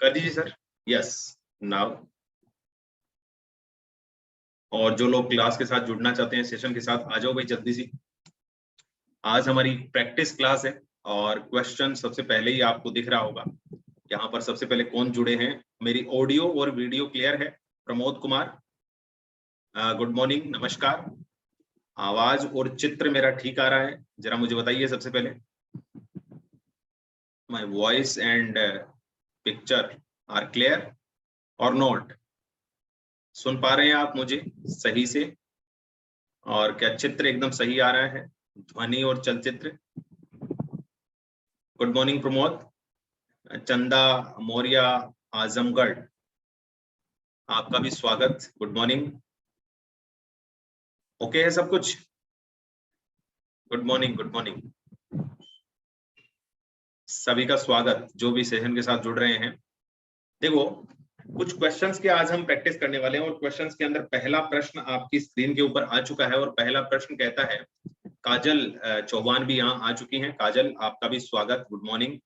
कर दीजिए sir. Yes now. और जो लोग क्लास के साथ जुड़ना चाहते हैं सेशन के साथ, आ जाओ भाई जल्दी सी। आज हमारी प्रैक्टिस क्लास है और क्वेश्चन सबसे पहले ही आपको दिख रहा होगा। यहाँ पर सबसे पहले कौन जुड़े हैं? मेरी ऑडियो और वीडियो क्लियर है? प्रमोद कुमार, गुड मॉर्निंग, नमस्कार। आवाज और चित्र मेरा ठीक आ रहा है? जरा मुझे बताइए सबसे पहले। My voice and picture are clear और नॉट? सुन पा रहे हैं आप मुझे सही से? और क्या चित्र एकदम सही आ रहा है, ध्वनि और चलचित्र? Good morning Pramod. चंदा मौर्य आजमगढ़, आपका भी स्वागत, गुड मॉर्निंग। ओके है सब कुछ? गुड मॉर्निंग, गुड मॉर्निंग, सभी का स्वागत जो भी सेशन के साथ जुड़ रहे हैं। देखो कुछ क्वेश्चंस के आज हम प्रैक्टिस करने वाले हैं और क्वेश्चंस के अंदर पहला प्रश्न आपकी स्क्रीन के ऊपर आ चुका है और पहला प्रश्न कहता है, काजल चौहान भी यहाँ आ चुकी हैं। काजल आपका भी स्वागत, गुड मॉर्निंग।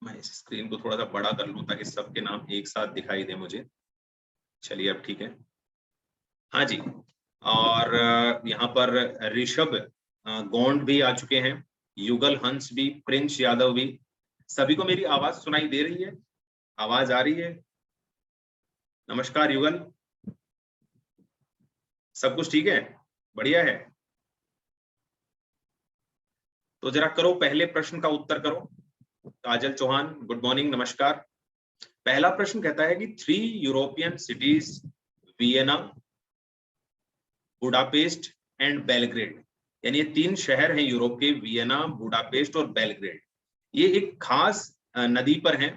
मैं इस स्क्रीन को थोड़ा सा बड़ा कर लूं ताकि सबके नाम एक साथ दिखाई दे मुझे। चलिए अब ठीक है। हाँ जी, और यहाँ पर ऋषभ गोंड भी आ चुके हैं, युगल हंस भी, प्रिंस यादव भी। सभी को मेरी आवाज सुनाई दे रही है? आवाज आ रही है? नमस्कार युगल, सब कुछ ठीक है? बढ़िया है। तो जरा करो, पहले प्रश्न का उत्तर करो। काजल चौहान गुड मॉर्निंग, नमस्कार। पहला प्रश्न कहता है कि 3 European cities, Vienna, Budapest and Belgrade, यानी ये 3 शहर हैं यूरोप के, वियना, बुडापेस्ट और बेलग्रेड। ये एक खास नदी पर हैं।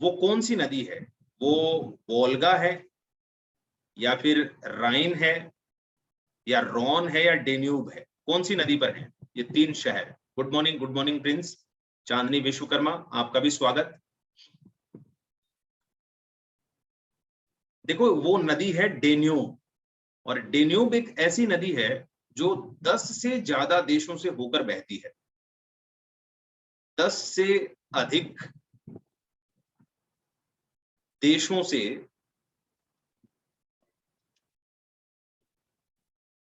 वो कौन सी नदी है? वो वोल्गा है या फिर राइन है या रॉन है या डेन्यूब है? कौन सी नदी पर है ये 3 शहर? Good morning Prince. Chandni Vishwakarma, आपका भी स्वागत। देखो वो नदी है डेन्यूब, और डेन्यूब एक ऐसी नदी है जो 10 से ज्यादा देशों से होकर बहती है। 10 से अधिक देशों से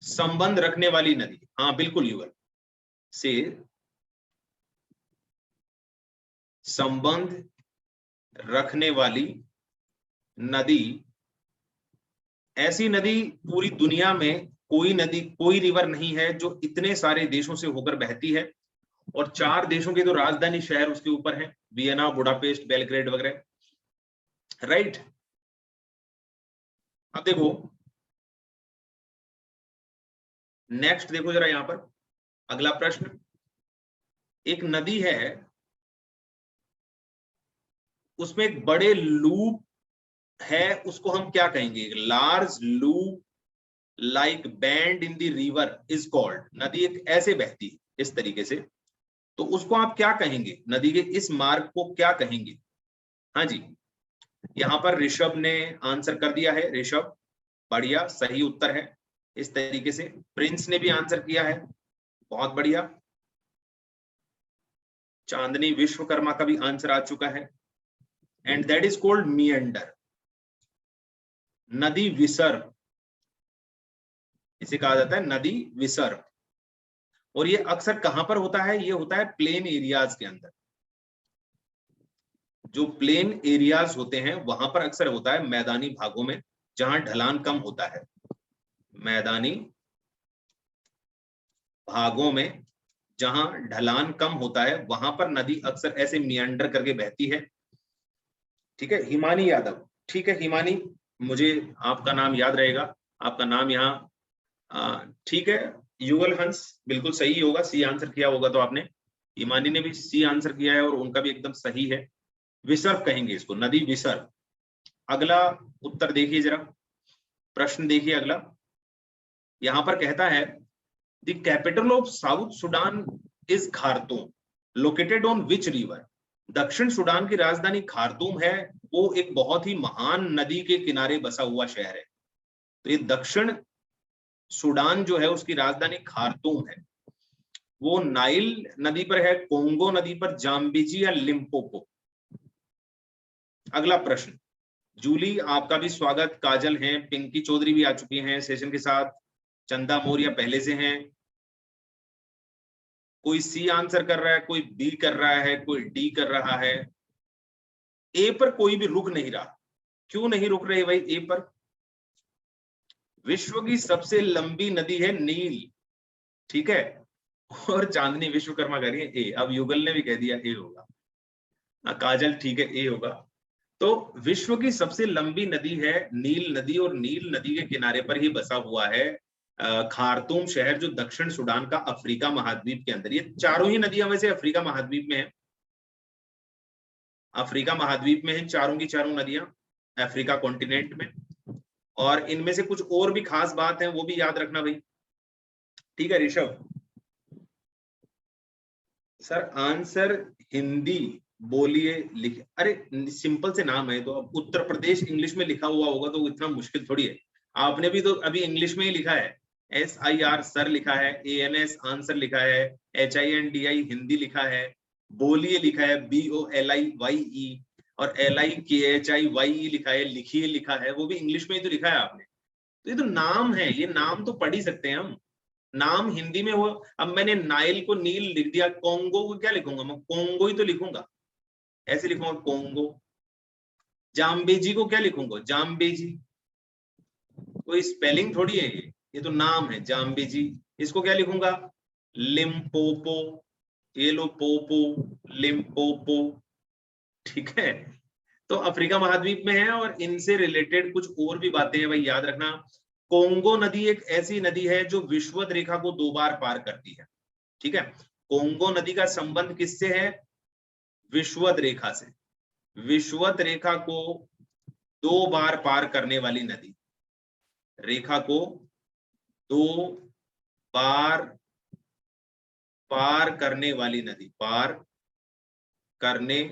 संबंध रखने वाली नदी। हाँ बिल्कुल युगल, से संबंध रखने वाली नदी। ऐसी नदी पूरी दुनिया में कोई नदी, कोई रिवर नहीं है जो इतने सारे देशों से होकर बहती है। और 4 देशों के तो राजधानी शहर उसके ऊपर है, वियना, बुडापेस्ट, बेलग्रेड वगैरह, राइट। अब देखो नेक्स्ट, देखो जरा यहां पर अगला प्रश्न। एक नदी है, उसमें एक बड़े लूप है, उसको हम क्या कहेंगे? Large loop like band in the river is called. नदी एक ऐसे बहती है इस तरीके से, तो उसको आप क्या कहेंगे? नदी के इस मार्ग को क्या कहेंगे? हाँ जी, यहां पर ऋषभ ने आंसर कर दिया है। ऋषभ बढ़िया, सही उत्तर है इस तरीके से। प्रिंस ने भी आंसर किया है, बहुत बढ़िया। चांदनी विश्वकर्मा का भी आंसर आ चुका है, and that is called meander, नदी विसर्ग, इसे कहा जाता है नदी विसर्ग। और ये अक्सर कहां पर होता है? ये होता है प्लेन एरियाज के अंदर। जो प्लेन एरियाज होते हैं वहां पर अक्सर होता है, मैदानी भागों में जहां ढलान कम होता है। मैदानी भागों में जहां ढलान कम होता है वहां पर नदी अक्सर ऐसे मियंडर करके बहती है। ठीक है, हिमानी यादव, ठीक है हिमानी, मुझे आपका नाम याद रहेगा, आपका नाम यहाँ ठीक है। युगल हंस बिल्कुल सही होगा, सी आंसर किया होगा तो आपने। हिमानी ने भी सी आंसर किया है और उनका भी एकदम सही है। विसर्ग कहेंगे इसको, नदी विसर्ग। अगला उत्तर देखिए जरा, प्रश्न देखिए अगला। यहां पर कहता है the capital of south Sudan is Khartoum, located on which river. दक्षिण सुडान की राजधानी खार्तूम है, वो एक बहुत ही महान नदी के किनारे बसा हुआ शहर है। तो ये दक्षिण सुडान जो है उसकी राजधानी खार्तूम है। वो नाइल नदी पर है, कोंगो नदी पर, जाम्बिजी या लिम्पोपो। अगला प्रश्न, जूली आपका भी स्वागत, काजल हैं, पिंकी चौधरी भी आ चुकी हैं सेशन के साथ, चंदा मौर्य पहले से हैं। कोई सी आंसर कर रहा है, कोई बी कर रहा है, कोई डी कर रहा है। ए पर कोई भी रुक नहीं रहा, क्यों नहीं रुक रहे भाई ए पर? विश्व की सबसे लंबी नदी है नील, ठीक है, और चांदनी विश्वकर्मा कह रही है ए। अब युगल ने भी कह दिया ए होगा, काजल ठीक है ए होगा। तो विश्व की सबसे लंबी नदी है नील नदी, और नील नदी के किनारे पर ही बसा हुआ है खार्तूम शहर, जो दक्षिण सूडान का अफ्रीका महाद्वीप के अंदर। ये चारों ही नदियां वैसे अफ्रीका महाद्वीप में है, अफ्रीका महाद्वीप में है चारों की चारों नदियां, अफ्रीका कॉन्टिनेंट में। और इनमें से कुछ और भी खास बात है वो भी याद रखना भाई, ठीक है ऋषभ? सर आंसर हिंदी बोलिए लिखे, अरे सिंपल से नाम है तो अब उत्तर प्रदेश इंग्लिश में लिखा हुआ होगा तो इतना मुश्किल थोड़ी है। आपने भी तो अभी इंग्लिश में ही लिखा है, SIR सर लिखा है, ANS आंसर लिखा है, HINDI हिंदी लिखा है, बोलिए लिखा है BOLIYE, और LIKHIYE लिखा है, लिखिए लिखा है, वो भी इंग्लिश में ही तो लिखा है आपने। तो ये तो नाम है, ये नाम तो पढ़ ही सकते हैं हम, नाम हिंदी में हो। अब मैंने नाइल को नील लिख दिया, कोंगो को क्या लिखूंगा मैं? कोंगो ही तो लिखूंगा, ऐसे लिखूंगा कोंगो। जाम्बेजी को क्या लिखूंगा? जाम्बेजी। कोई स्पेलिंग थोड़ी है ये तो नाम है जाम्बेजी। इसको क्या लिखूंगा? लिम्पोपो, ये लो पोपो, लिम्पोपो, ठीक है। तो अफ्रीका महाद्वीप में है, और इनसे रिलेटेड कुछ और भी बातें हैं भाई याद रखना। कोंगो नदी एक ऐसी नदी है जो विषुवत रेखा को 2 बार पार करती है, ठीक है। कोंगो नदी का संबंध किससे है? विषुवत रेखा से। विषुवत रेखा को 2 बार पार करने वाली नदी, रेखा को 2 बार पार करने वाली नदी, पार करने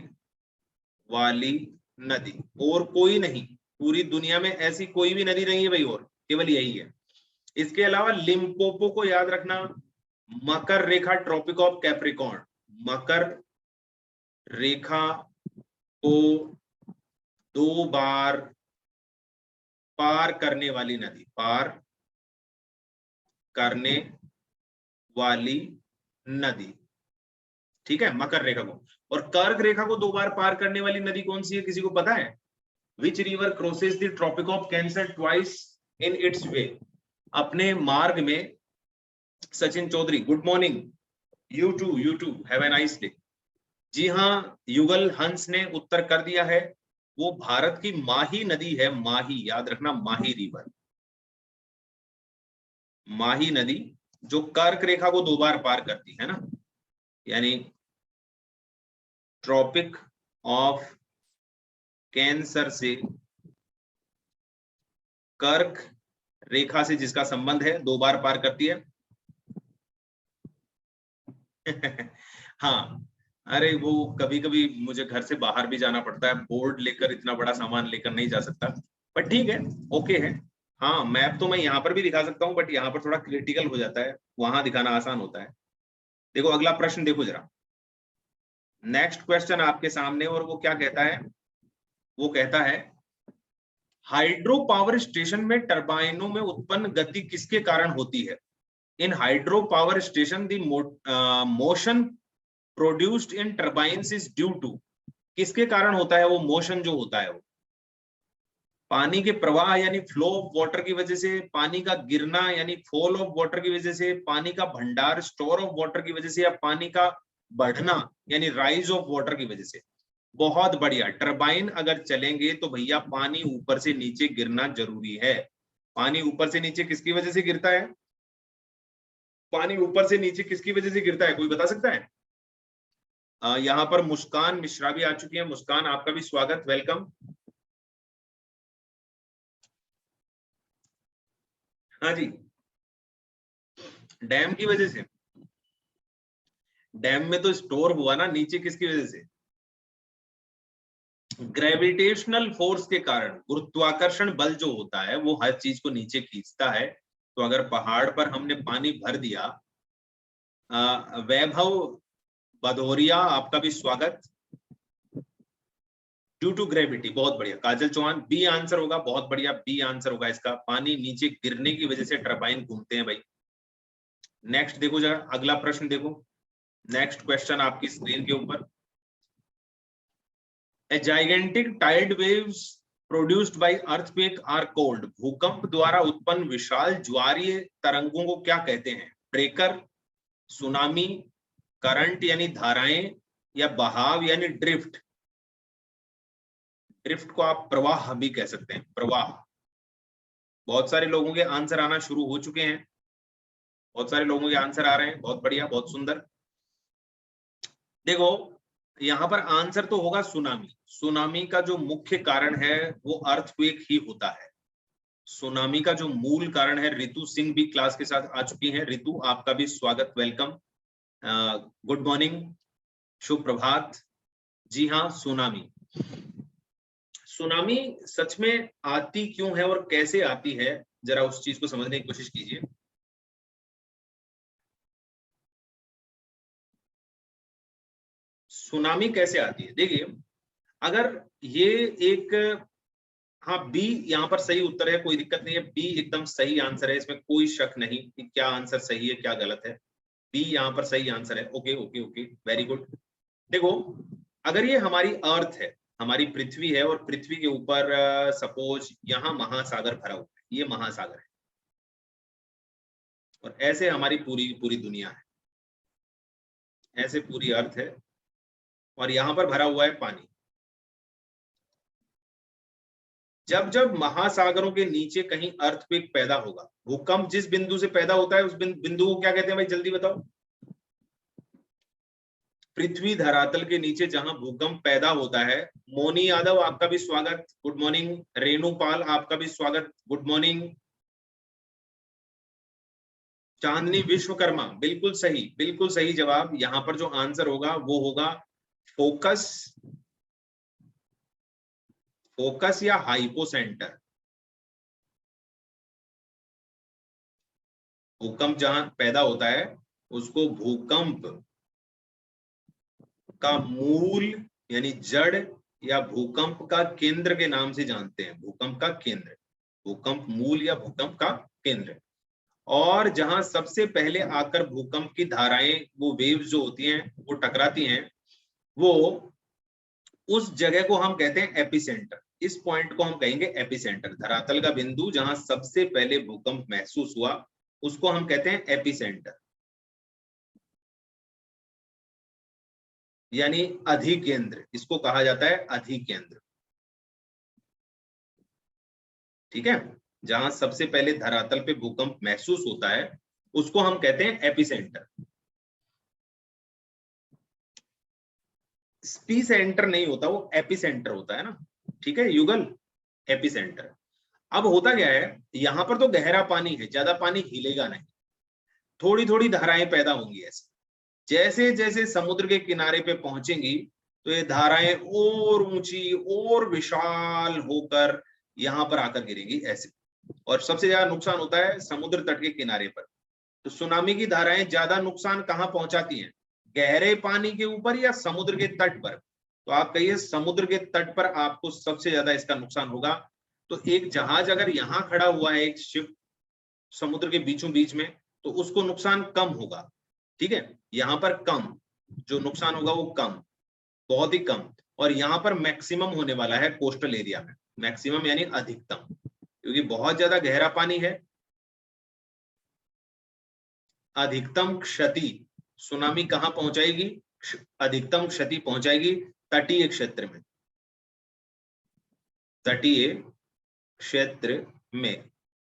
वाली नदी, और कोई नहीं, पूरी दुनिया में ऐसी कोई भी नदी नहीं है भाई, और केवल यही है। इसके अलावा लिम्पोपो को याद रखना, मकर रेखा ट्रॉपिक ऑफ कैप्रिकॉर्न, मकर रेखा को 2 बार पार करने वाली नदी, पार करने वाली नदी, ठीक है, मकर रेखा को। और कर्क रेखा को 2 बार पार करने वाली नदी कौन सी है, किसी को पता है? Which river crosses the Tropic of Cancer twice in its way? अपने मार्ग में, Sachin Chaudhary good morning, you too have a nice day. जी हाँ, युगल हंस ने उत्तर कर दिया है, वो भारत की माही नदी है, माही, याद रखना, माही रिवर, माही नदी, जो कर्क रेखा को 2 बार पार करती है ना, यानी ट्रॉपिक ऑफ कैंसर से कर्क रेखा से जिसका संबंध है 2 बार पार करती है। हाँ, अरे वो कभी कभी मुझे घर से बाहर भी जाना पड़ता है, बोर्ड लेकर इतना बड़ा सामान लेकर नहीं जा सकता, पर ठीक है, ओके है। हाँ, मैप तो मैं यहाँ पर भी दिखा सकता हूँ, बट यहाँ पर थोड़ा क्रिटिकल हो जाता है, वहां दिखाना आसान होता है। देखो अगला प्रश्न देखो जरा, नेक्स्ट क्वेश्चन आपके सामने, और वो क्या कहता है? वो कहता है हाइड्रो पावर स्टेशन में टरबाइनों में उत्पन्न गति किसके कारण होती है? In hydro power station the motion produced in turbines is due to, किसके कारण होता है वो मोशन जो होता है? वो पानी के प्रवाह यानी फ्लो ऑफ वाटर की वजह से, पानी का गिरना यानी फॉल ऑफ वाटर की वजह से, पानी का भंडार स्टोर ऑफ वाटर की वजह से, या पानी का बढ़ना यानी राइज ऑफ वाटर की वजह से? बहुत बढ़िया, टरबाइन अगर चलेंगे तो भैया पानी ऊपर से नीचे गिरना जरूरी है। पानी ऊपर से नीचे किसकी वजह से गिरता है? पानी ऊपर से नीचे किसकी वजह से गिरता है, कोई बता सकता है? यहाँ पर मुस्कान मिश्रा भी आ चुकी है, मुस्कान आपका भी स्वागत, वेलकम। हाँ जी, डैम की वजह से। डैम में तो स्टोर हुआ ना, नीचे किसकी वजह से? ग्रेविटेशनल फोर्स के कारण, गुरुत्वाकर्षण बल जो होता है वो हर चीज को नीचे खींचता है। तो अगर पहाड़ पर हमने पानी भर दिया, वैभव भदौरिया आपका भी स्वागत, ड्यू टू ग्रेविटी, बहुत बढ़िया काजल चौहान, बी आंसर होगा, बहुत बढ़िया, बी आंसर होगा इसका, पानी नीचे गिरने की वजह से टरबाइन घूमते हैं भाई। नेक्स्ट देखो जरा, अगला प्रश्न देखो, नेक्स्ट क्वेश्चन आपकी स्क्रीन के ऊपर, a gigantic tide waves produced by earthquake are called, भूकंप द्वारा उत्पन्न विशाल ज्वारीय तरंगों को क्या कहते हैं? ब्रेकर, सुनामी, करंट यानी धाराएं, या बहाव यानी ड्रिफ्ट। ड्रिफ्ट को आप प्रवाह भी कह सकते हैं, प्रवाह। बहुत सारे लोगों के आंसर आना शुरू हो चुके हैं, बहुत सारे लोगों के आंसर आ रहे हैं, बहुत बढ़िया, बहुत सुंदर। देखो यहां पर आंसर तो होगा सुनामी। सुनामी का जो मुख्य कारण है वो अर्थक्वेक ही होता है। सुनामी का जो मूल कारण है, रितु सिंह भी क्लास के साथ आ चुकी हैं। रितु आपका भी स्वागत, वेलकम, गुड मॉर्निंग, शुभ प्रभात। जी हाँ, सुनामी। सुनामी सच में आती क्यों है और कैसे आती है, जरा उस चीज को समझने की कोशिश कीजिए। सुनामी कैसे आती है, देखिए अगर ये एक, हाँ बी यहाँ पर सही उत्तर है, कोई दिक्कत नहीं है, बी एकदम सही आंसर है, इसमें कोई शक नहीं कि क्या आंसर सही है क्या गलत है, बी यहाँ पर सही आंसर है। Okay okay okay, very good. देखो अगर ये हमारी अर्थ है, हमारी पृथ्वी है, और पृथ्वी के ऊपर सपोज यहाँ महासागर भरा हुआ है, ये महासागर है, और ऐसे हमारी पूरी पूरी दुनिया है, ऐसे पूरी अर्थ है, और यहाँ पर भरा हुआ है पानी। जब जब महासागरों के नीचे कहीं अर्थक्वेक पैदा होगा, भूकंप जिस बिंदु से पैदा होता है उस बिंदु को क्या कहते हैं भाई, जल्दी बताओ। पृथ्वी धरातल के नीचे जहां भूकंप पैदा होता है, मोनी यादव आपका भी स्वागत, गुड मॉर्निंग। रेणु पाल आपका भी स्वागत, गुड मॉर्निंग। चांदनी विश्वकर्मा, बिल्कुल सही जवाब। यहां पर जो आंसर होगा वो होगा फोकस, फोकस या हाइपोसेंटर। भूकंप जहां पैदा होता है उसको भूकंप का मूल यानी जड़, या भूकंप का केंद्र के नाम से जानते हैं, भूकंप का केंद्र, भूकंप मूल या भूकंप का केंद्र। और जहां सबसे पहले आकर भूकंप की धाराएं, वो वेव्स जो होती हैं वो टकराती हैं, वो उस जगह को हम कहते हैं एपिसेंटर। इस पॉइंट को हम कहेंगे एपिसेंटर, धरातल का बिंदु जहां सबसे पहले भूकंप महसूस हुआ उसको हम कहते हैं एपिसेंटर, यानी अधिकेंद्र, इसको कहा जाता है अधिकेंद्र। ठीक है, जहां सबसे पहले धरातल पे भूकंप महसूस होता है उसको हम कहते हैं एपिसेंटर। स्पी सेंटर नहीं होता, वो एपिसेंटर होता है ना, ठीक है युगल, एपिसेंटर। अब होता क्या है, यहां पर तो गहरा पानी है, ज्यादा पानी हिलेगा नहीं, थोड़ी थोड़ी धाराएं पैदा होंगी ऐसे, जैसे जैसे समुद्र के किनारे पे पहुंचेंगी तो ये धाराएं और ऊंची और विशाल होकर यहां पर आकर गिरेंगी ऐसे। और सबसे ज्यादा नुकसान होता है समुद्र तट के किनारे पर। तो सुनामी की धाराएं ज्यादा नुकसान कहां पहुंचाती हैं, गहरे पानी के ऊपर या समुद्र के तट पर? तो आप कहिए समुद्र के तट पर आपको सबसे ज्यादा इसका नुकसान होगा। तो एक जहाज अगर यहाँ खड़ा हुआ है, एक शिप समुद्र के बीचों बीच में, तो उसको नुकसान कम होगा, ठीक है, यहाँ पर कम, जो नुकसान होगा वो कम, बहुत ही कम। और यहाँ पर मैक्सिमम होने वाला है कोस्टल एरिया में, मैक्सिमम यानी अधिकतम, क्योंकि बहुत ज्यादा गहरा पानी है। अधिकतम क्षति सुनामी कहां पहुंचाएगी, अधिकतम क्षति पहुंचाएगी तटीय क्षेत्र में, तटीय क्षेत्र में।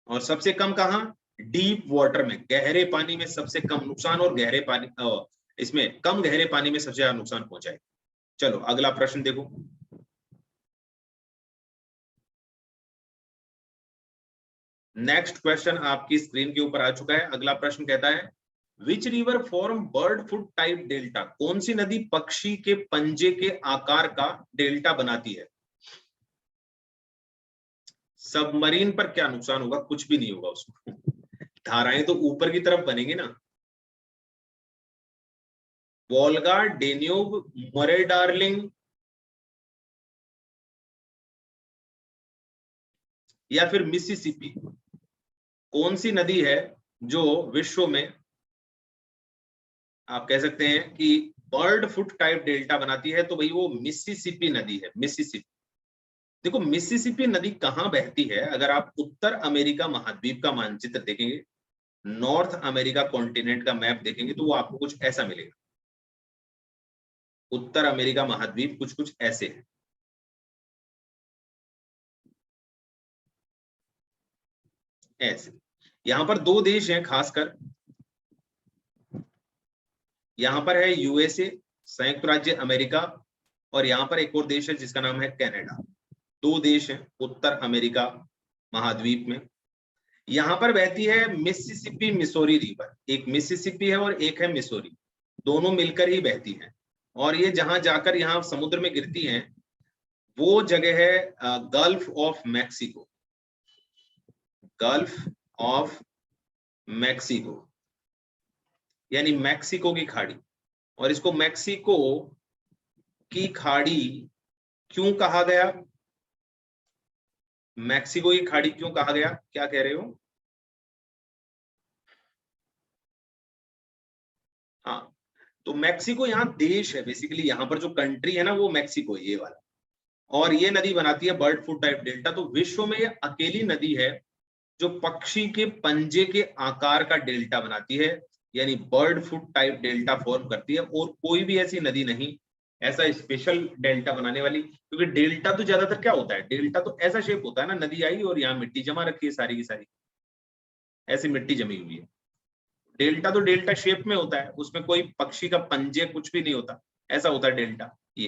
और सबसे कम कहां, डीप वाटर में, गहरे पानी में सबसे कम नुकसान, और गहरे पानी इसमें कम गहरे पानी में सबसे ज्यादा नुकसान पहुंचाएगी। चलो अगला प्रश्न देखो, नेक्स्ट क्वेश्चन आपकी स्क्रीन के ऊपर आ चुका है। अगला प्रश्न कहता है which river form bird foot type delta, कौन सी नदी पक्षी के पंजे के आकार का डेल्टा बनाती है? सबमरीन पर क्या नुकसान होगा, कुछ भी नहीं होगा उसको, धाराएं तो ऊपर की तरफ बनेंगी ना। वोल्गा, डेन्यूब, मरे डार्लिंग, या फिर मिसिसिपी? कौन सी नदी है जो विश्व में आप कह सकते हैं कि बर्ड फुट टाइप डेल्टा बनाती है? तो भाई वो मिसिसिपी नदी है, मिसिसिपी। देखो मिसिसिपी नदी कहां बहती है, अगर आप उत्तर अमेरिका महाद्वीप का मानचित्र देखेंगे, नॉर्थ अमेरिका कॉन्टिनेंट का मैप देखेंगे, तो वो आपको कुछ ऐसा मिलेगा। उत्तर अमेरिका महाद्वीप कुछ कुछ ऐसे है। ऐसे यहां पर दो देश हैं खासकर, यहां पर है यूएसए, संयुक्त राज्य अमेरिका, और यहां पर एक और देश है जिसका नाम है कनाडा। दो देश हैं उत्तर अमेरिका महाद्वीप में। यहां पर बहती है मिसिसिपी मिसोरी रिवर। एक मिसिसिपी है और एक है मिसोरी, दोनों मिलकर ही बहती हैं। और ये जहां जाकर यहां समुद्र में गिरती हैं वो जगह है gulf of Mexico. Gulf of Mexico यानी मैक्सिको की खाड़ी। और इसको मैक्सिको की खाड़ी क्यों कहा गया? मैक्सिको की खाड़ी क्यों कहा गया, क्या कह रहे हो? हाँ, तो मैक्सिको यहाँ देश है बेसिकली, यहाँ पर जो कंट्री है ना वो मैक्सिको है, ये वाला। और ये नदी बनाती है बर्ड फुट टाइप डेल्टा। तो विश्व में ये अकेली नदी है जो पक्षी के पंजे के आकार का डेल्टा बनाती है, यानी bird foot type delta form करती है। और कोई भी ऐसी नदी नहीं ऐसा स्पेशल डेल्टा बनाने वाली, क्योंकि डेल्टा तो ज्यादातर क्या होता है, डेल्टा तो ऐसा शेप होता है ना, नदी आई और यहाँ मिट्टी जमा रखी है सारी की सारी, ऐसी मिट्टी जमी हुई है। डेल्टा तो डेल्टा शेप में होता है, उसमें कोई पक्षी का पंजे कुछ भी नहीं होता, ऐसा होता है डेल्टा ये,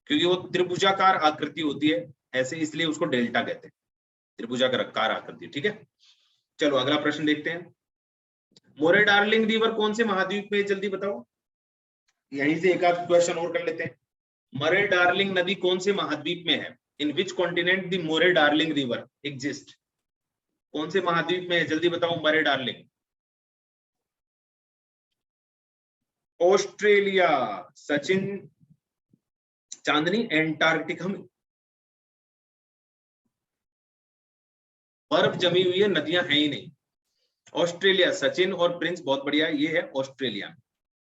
क्योंकि वो त्रिभुजाकार आकृति होती है ऐसे, इसलिए उसको डेल्टा कहते हैं, त्रिभुजाकार आकृति। ठीक है, चलो अगला प्रश्न देखते हैं। मोरे डार्लिंग रिवर कौन से महाद्वीप में, जल्दी बताओ। यहीं से एक आध क्वेश्चन और कर लेते हैं। मरे डार्लिंग नदी कौन से महाद्वीप में है? In which continent the Murray Darling river exist? कौन से महाद्वीप में है, जल्दी बताओ Murray Darling. Australia, Sachin Chandni, Antarctica में बर्फ जमी हुई है, नदियां हैं ही नहीं। ऑस्ट्रेलिया, सचिन और प्रिंस बहुत बढ़िया, ये है ऑस्ट्रेलिया।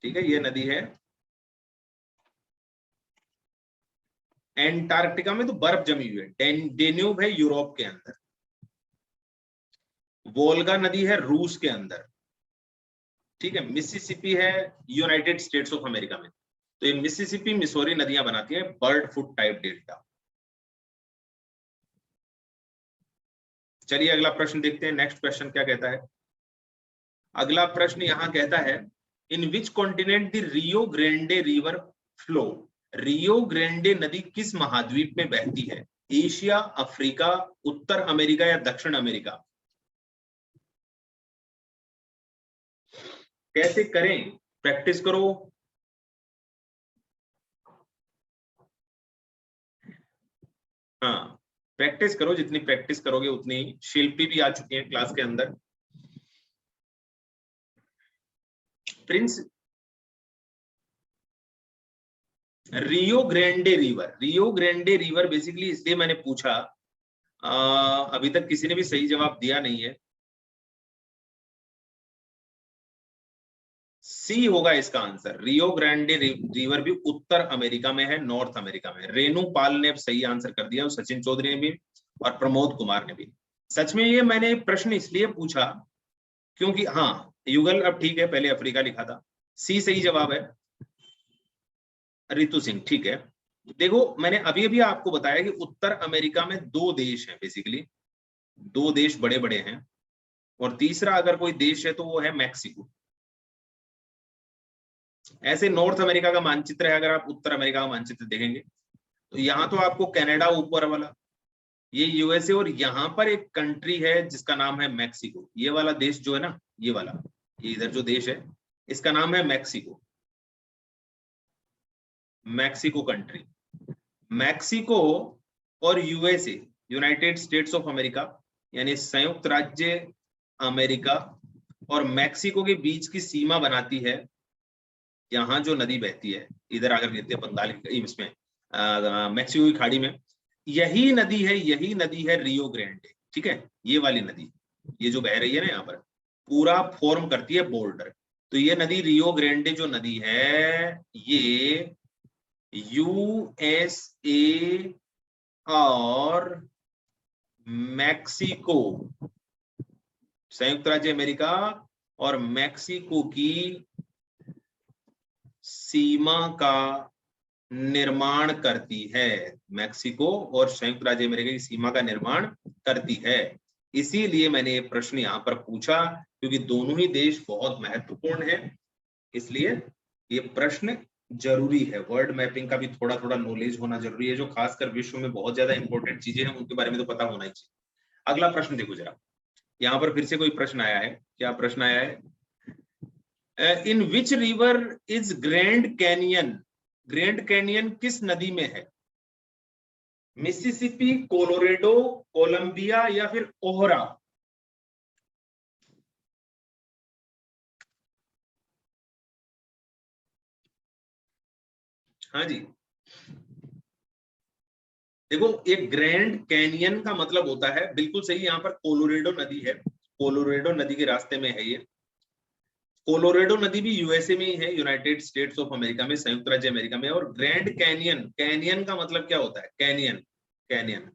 ठीक है, ये नदी है। एंटार्क्टिका में तो बर्फ जमी हुई है। डेन्यूब है यूरोप के अंदर, वोल्गा नदी है रूस के अंदर। ठीक है, मिसिसिपी है यूनाइटेड स्टेट्स ऑफ अमेरिका में। तो ये मिसिसिपी मिसोरी नदियां बनाती है बर्ड फुट टाइप डेल्टा। चलिए अगला प्रश्न देखते हैं, नेक्स्ट क्वेश्चन क्या कहता है। अगला प्रश्न यहां कहता है, in which continent the Rio Grande river flow? Rio Grande नदी किस महाद्वीप में बहती है? एशिया, अफ्रीका, उत्तर अमेरिका या दक्षिण अमेरिका? कैसे करें, प्रैक्टिस करो। हाँ, प्रैक्टिस करो, जितनी प्रैक्टिस करोगे उतनी। शिल्पी भी आ चुकी है क्लास के अंदर। प्रिंस, रियो ग्रैंडे रिवर, रियो ग्रैंडे रिवर बेसिकली इसलिए मैंने पूछा, अभी तक किसी ने भी सही जवाब दिया नहीं है। सी होगा इसका आंसर। रियो ग्रैंडे रिवर भी उत्तर अमेरिका में है, नॉर्थ अमेरिका में। रेणु पाल ने सही आंसर कर दिया, सचिन चौधरी ने भी और प्रमोद कुमार ने भी। सच में ये मैंने प्रश्न इसलिए पूछा क्योंकि, हाँ युगल अब ठीक है, पहले अफ्रीका लिखा था। सी सही जवाब है, रितु सिंह। ठीक है, देखो मैंने अभी अभी आपको बताया कि उत्तर अमेरिका में दो देश हैं बेसिकली, दो देश बड़े बड़े हैं, और तीसरा अगर कोई देश है तो वो है मैक्सिको। ऐसे नॉर्थ अमेरिका का मानचित्र है, अगर आप उत्तर अमेरिका का मानचित्र देखेंगे तो यहाँ तो आपको कनाडा ऊपर वाला, ये यूएसए, और यहाँ पर एक कंट्री है जिसका नाम है मैक्सिको। ये वाला देश जो है ना, ये वाला, ये इधर जो देश है इसका नाम है मैक्सिको। मैक्सिको कंट्री, मैक्सिको और USA, United states of America, यानी संयुक्त राज्य अमेरिका और मैक्सिको के बीच की सीमा बनाती है यहाँ जो नदी बहती है, इधर आकर गिरती है बंगाल इसमें मैक्सिको की खाड़ी में। यही नदी है रियो ग्रैंडे। ठीक है, ये वाली नदी, ये जो बह रही है ना यहाँ पर, पूरा फॉर्म करती है बॉर्डर। तो ये नदी रियो ग्रांडे जो नदी है, ये यूएसए और मैक्सिको, संयुक्त राज्य अमेरिका और मैक्सिको की सीमा का निर्माण करती है। मैक्सिको और संयुक्त राज्य अमेरिका की सीमा का निर्माण करती है। इसीलिए मैंने ये प्रश्न यहाँ पर पूछा, क्योंकि दोनों ही देश बहुत महत्वपूर्ण है, इसलिए ये प्रश्न जरूरी है। वर्ल्ड मैपिंग का भी थोड़ा थोड़ा नॉलेज होना जरूरी है, जो खासकर विश्व में बहुत ज्यादा इंपॉर्टेंट चीजें हैं उनके बारे में तो पता होना ही चाहिए। अगला प्रश्न देखो जरा, यहाँ पर फिर से कोई प्रश्न आया है। क्या प्रश्न आया है? In which river is Grand Canyon? Grand Canyon किस नदी में है? मिसिसिपी, कोलोरेडो, कोलंबिया या फिर ओहरा? हाँ जी, देखो एक ग्रैंड कैनियन का मतलब होता है, बिल्कुल सही, यहाँ पर कोलोरेडो नदी है, कोलोरेडो नदी के रास्ते में है ये। कोलोरेडो नदी भी यूएसए में ही है, यूनाइटेड स्टेट्स ऑफ अमेरिका में, संयुक्त राज्य अमेरिका में। और ग्रैंड कैनियन, कैनियन का मतलब क्या होता है? कैनियन, कैनियन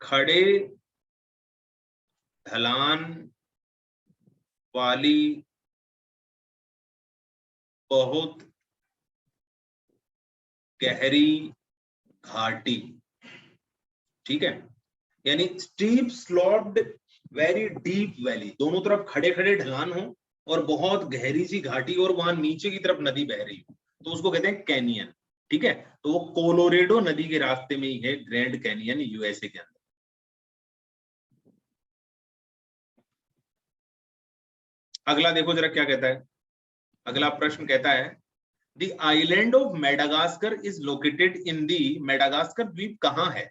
खड़े ढलान वाली बहुत गहरी घाटी, ठीक है, यानी steep sloped very deep valley, दोनों तरफ खड़े खड़े ढलान हो और बहुत गहरी सी घाटी और वहां नीचे की तरफ नदी बह रही हो, तो उसको कहते हैं कैनियन। ठीक है, तो वो कोलोरेडो नदी के रास्ते में ही है ग्रैंड कैनियन, यूएसए के अंदर। अगला देखो जरा क्या कहता है। अगला प्रश्न कहता है the island of Madagascar is located in the, Madagascar द्वीप कहां है?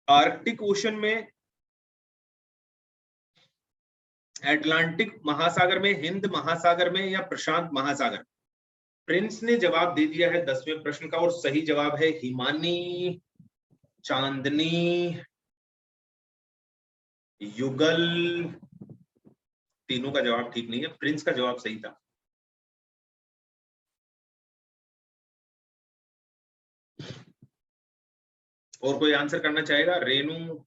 आर्कटिक ओशन में, अटलांटिक महासागर में, हिंद महासागर में या प्रशांत महासागर? प्रिंस ने जवाब दे दिया है 10वें प्रश्न का, और सही जवाब है हिमानी, चांदनी, युगल। तीनों का जवाब ठीक नहीं है, प्रिंस का जवाब सही था। और कोई आंसर करना चाहेगा? रेनू,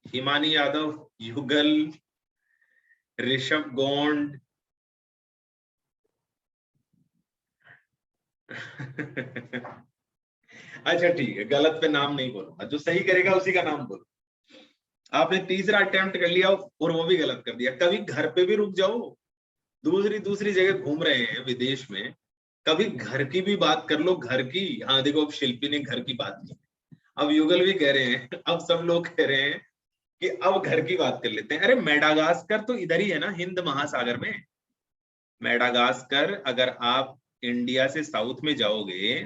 हिमानी यादव, युगल, ऋषभ गोंड। अच्छा ठीक है, गलत पे नाम नहीं बोलूंगा, जो सही करेगा उसी का नाम बोलो। आपने तीसरा अटेम्प्ट कर लिया और वो भी गलत कर दिया। कभी घर पे भी रुक जाओ, दूसरी दूसरी जगह घूम रहे हैं विदेश में, कभी घर की भी बात कर लो, घर की। हाँ देखो, अब शिल्पी ने घर की बात की, अब युगल भी कह रहे हैं, अब सब लोग कह रहे हैं कि अब घर की बात कर लेते हैं। अरे मेडागास्कर तो इधर ही है ना, हिंद महासागर में। मेडागास्कर, अगर आप इंडिया से साउथ में जाओगे,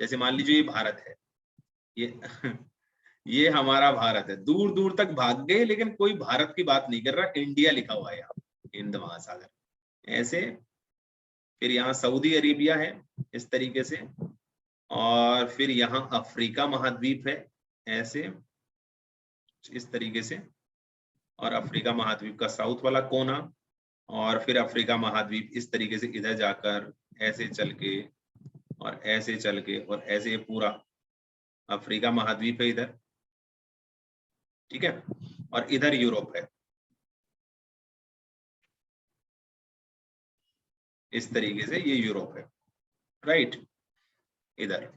जैसे मान लीजिए ये भारत है, ये ये हमारा भारत है, दूर दूर तक भाग गए लेकिन कोई भारत की बात नहीं कर रहा, इंडिया लिखा हुआ है यहाँ, हिंद महासागर ऐसे। फिर यहाँ सऊदी अरेबिया है इस तरीके से, और फिर यहाँ अफ्रीका महाद्वीप है ऐसे, इस तरीके से, और अफ्रीका महाद्वीप का साउथ वाला कोना, और फिर अफ्रीका महाद्वीप इस तरीके से इधर जाकर ऐसे चल के और ऐसे चल के और ऐसे, ये पूरा अफ्रीका महाद्वीप है इधर, ठीक है, और इधर यूरोप है, इस तरीके से ये यूरोप है, राइट। इधर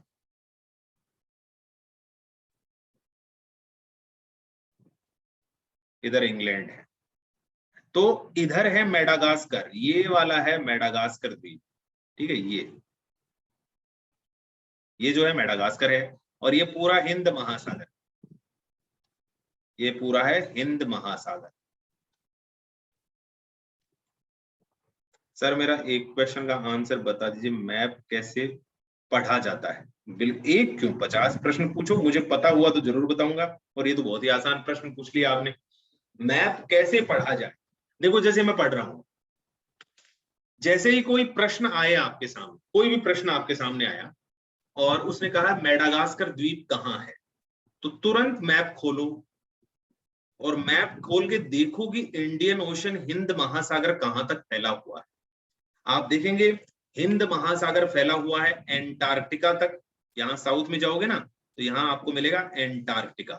इधर इंग्लैंड है, तो इधर है मेडागास्कर, ये वाला है मेडागास्कर द्वीप, ठीक है, ये जो है मेडागास्कर है, और ये पूरा हिंद महासागर, ये पूरा है हिंद महासागर। सर मेरा एक क्वेश्चन का आंसर बता दीजिए, मैप कैसे पढ़ा जाता है? बिल्कुल, एक क्यों 50 प्रश्न पूछो, मुझे पता हुआ तो जरूर बताऊंगा, और ये तो बहुत ही आसान प्रश्न पूछ लिया आपने। मैप कैसे पढ़ा जाए? देखो जैसे मैं पढ़ रहा हूं, जैसे ही कोई प्रश्न आया आपके सामने, कोई भी प्रश्न आपके सामने आया और उसने कहा मेडागास्कर द्वीप कहाँ है, तो तुरंत मैप खोलो और मैप खोल के देखो कि इंडियन ओशन, हिंद महासागर कहां तक फैला हुआ है। आप देखेंगे हिंद महासागर फैला हुआ है एंटार्क्टिका तक। यहां साउथ में जाओगे ना तो यहां आपको मिलेगा एंटार्क्टिका।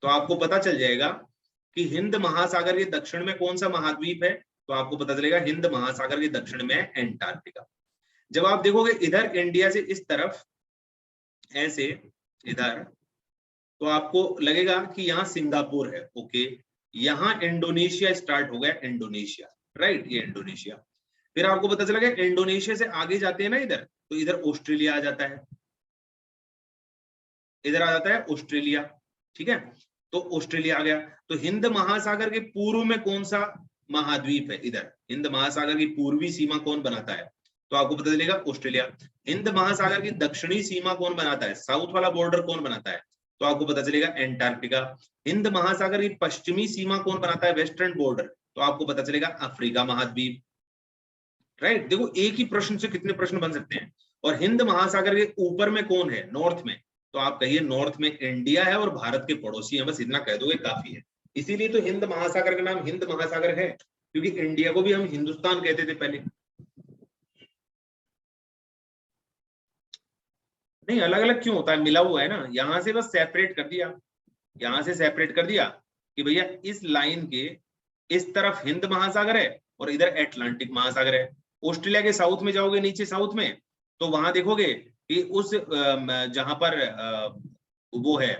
तो आपको पता चल जाएगा कि हिंद महासागर के दक्षिण में कौन सा महाद्वीप है, तो आपको पता चलेगा हिंद महासागर के दक्षिण में है एंटार्क्टिका। जब आप देखोगे इधर इंडिया से इस तरफ ऐसे इधर, तो आपको लगेगा कि यहाँ सिंगापुर है, ओके। यहाँ इंडोनेशिया स्टार्ट हो गया, इंडोनेशिया, राइट, ये इंडोनेशिया। फिर आपको पता चला कि इंडोनेशिया से आगे जाते हैं ना इधर, तो इधर ऑस्ट्रेलिया आ जाता है, इधर आ जाता है ऑस्ट्रेलिया, ठीक है। तो ऑस्ट्रेलिया आ गया। तो हिंद महासागर के पूर्व में कौन सा महाद्वीप है, इधर हिंद महासागर की पूर्वी सीमा कौन बनाता है, तो आपको पता चलेगा ऑस्ट्रेलिया। हिंद महासागर की दक्षिणी सीमा कौन बनाता है, साउथ वाला बॉर्डर कौन बनाता है, तो आपको पता चलेगा एंटार्क्टिका। हिंद महासागर की पश्चिमी सीमा कौन बनाता है, वेस्टर्न बॉर्डर, तो आपको पता चलेगा अफ्रीका महाद्वीप, राइट। देखो एक ही प्रश्न से कितने प्रश्न बन सकते हैं। और हिंद महासागर के ऊपर में कौन है, नॉर्थ में, तो आप कहिए नॉर्थ में इंडिया है और भारत के पड़ोसी हैं, बस इतना कह दोगे काफी है। इसीलिए तो हिंद महासागर का नाम हिंद महासागर है, क्योंकि इंडिया को भी हम हिंदुस्तान कहते थे पहले। नहीं, अलग अलग क्यों होता है, मिला हुआ है ना, यहां से बस सेपरेट कर दिया, यहां से सेपरेट कर दिया कि भैया इस लाइन के इस तरफ हिंद महासागर है और इधर अटलांटिक महासागर है। ऑस्ट्रेलिया के साउथ में जाओगे, नीचे साउथ में, तो वहां देखोगे कि उस जहां पर वो है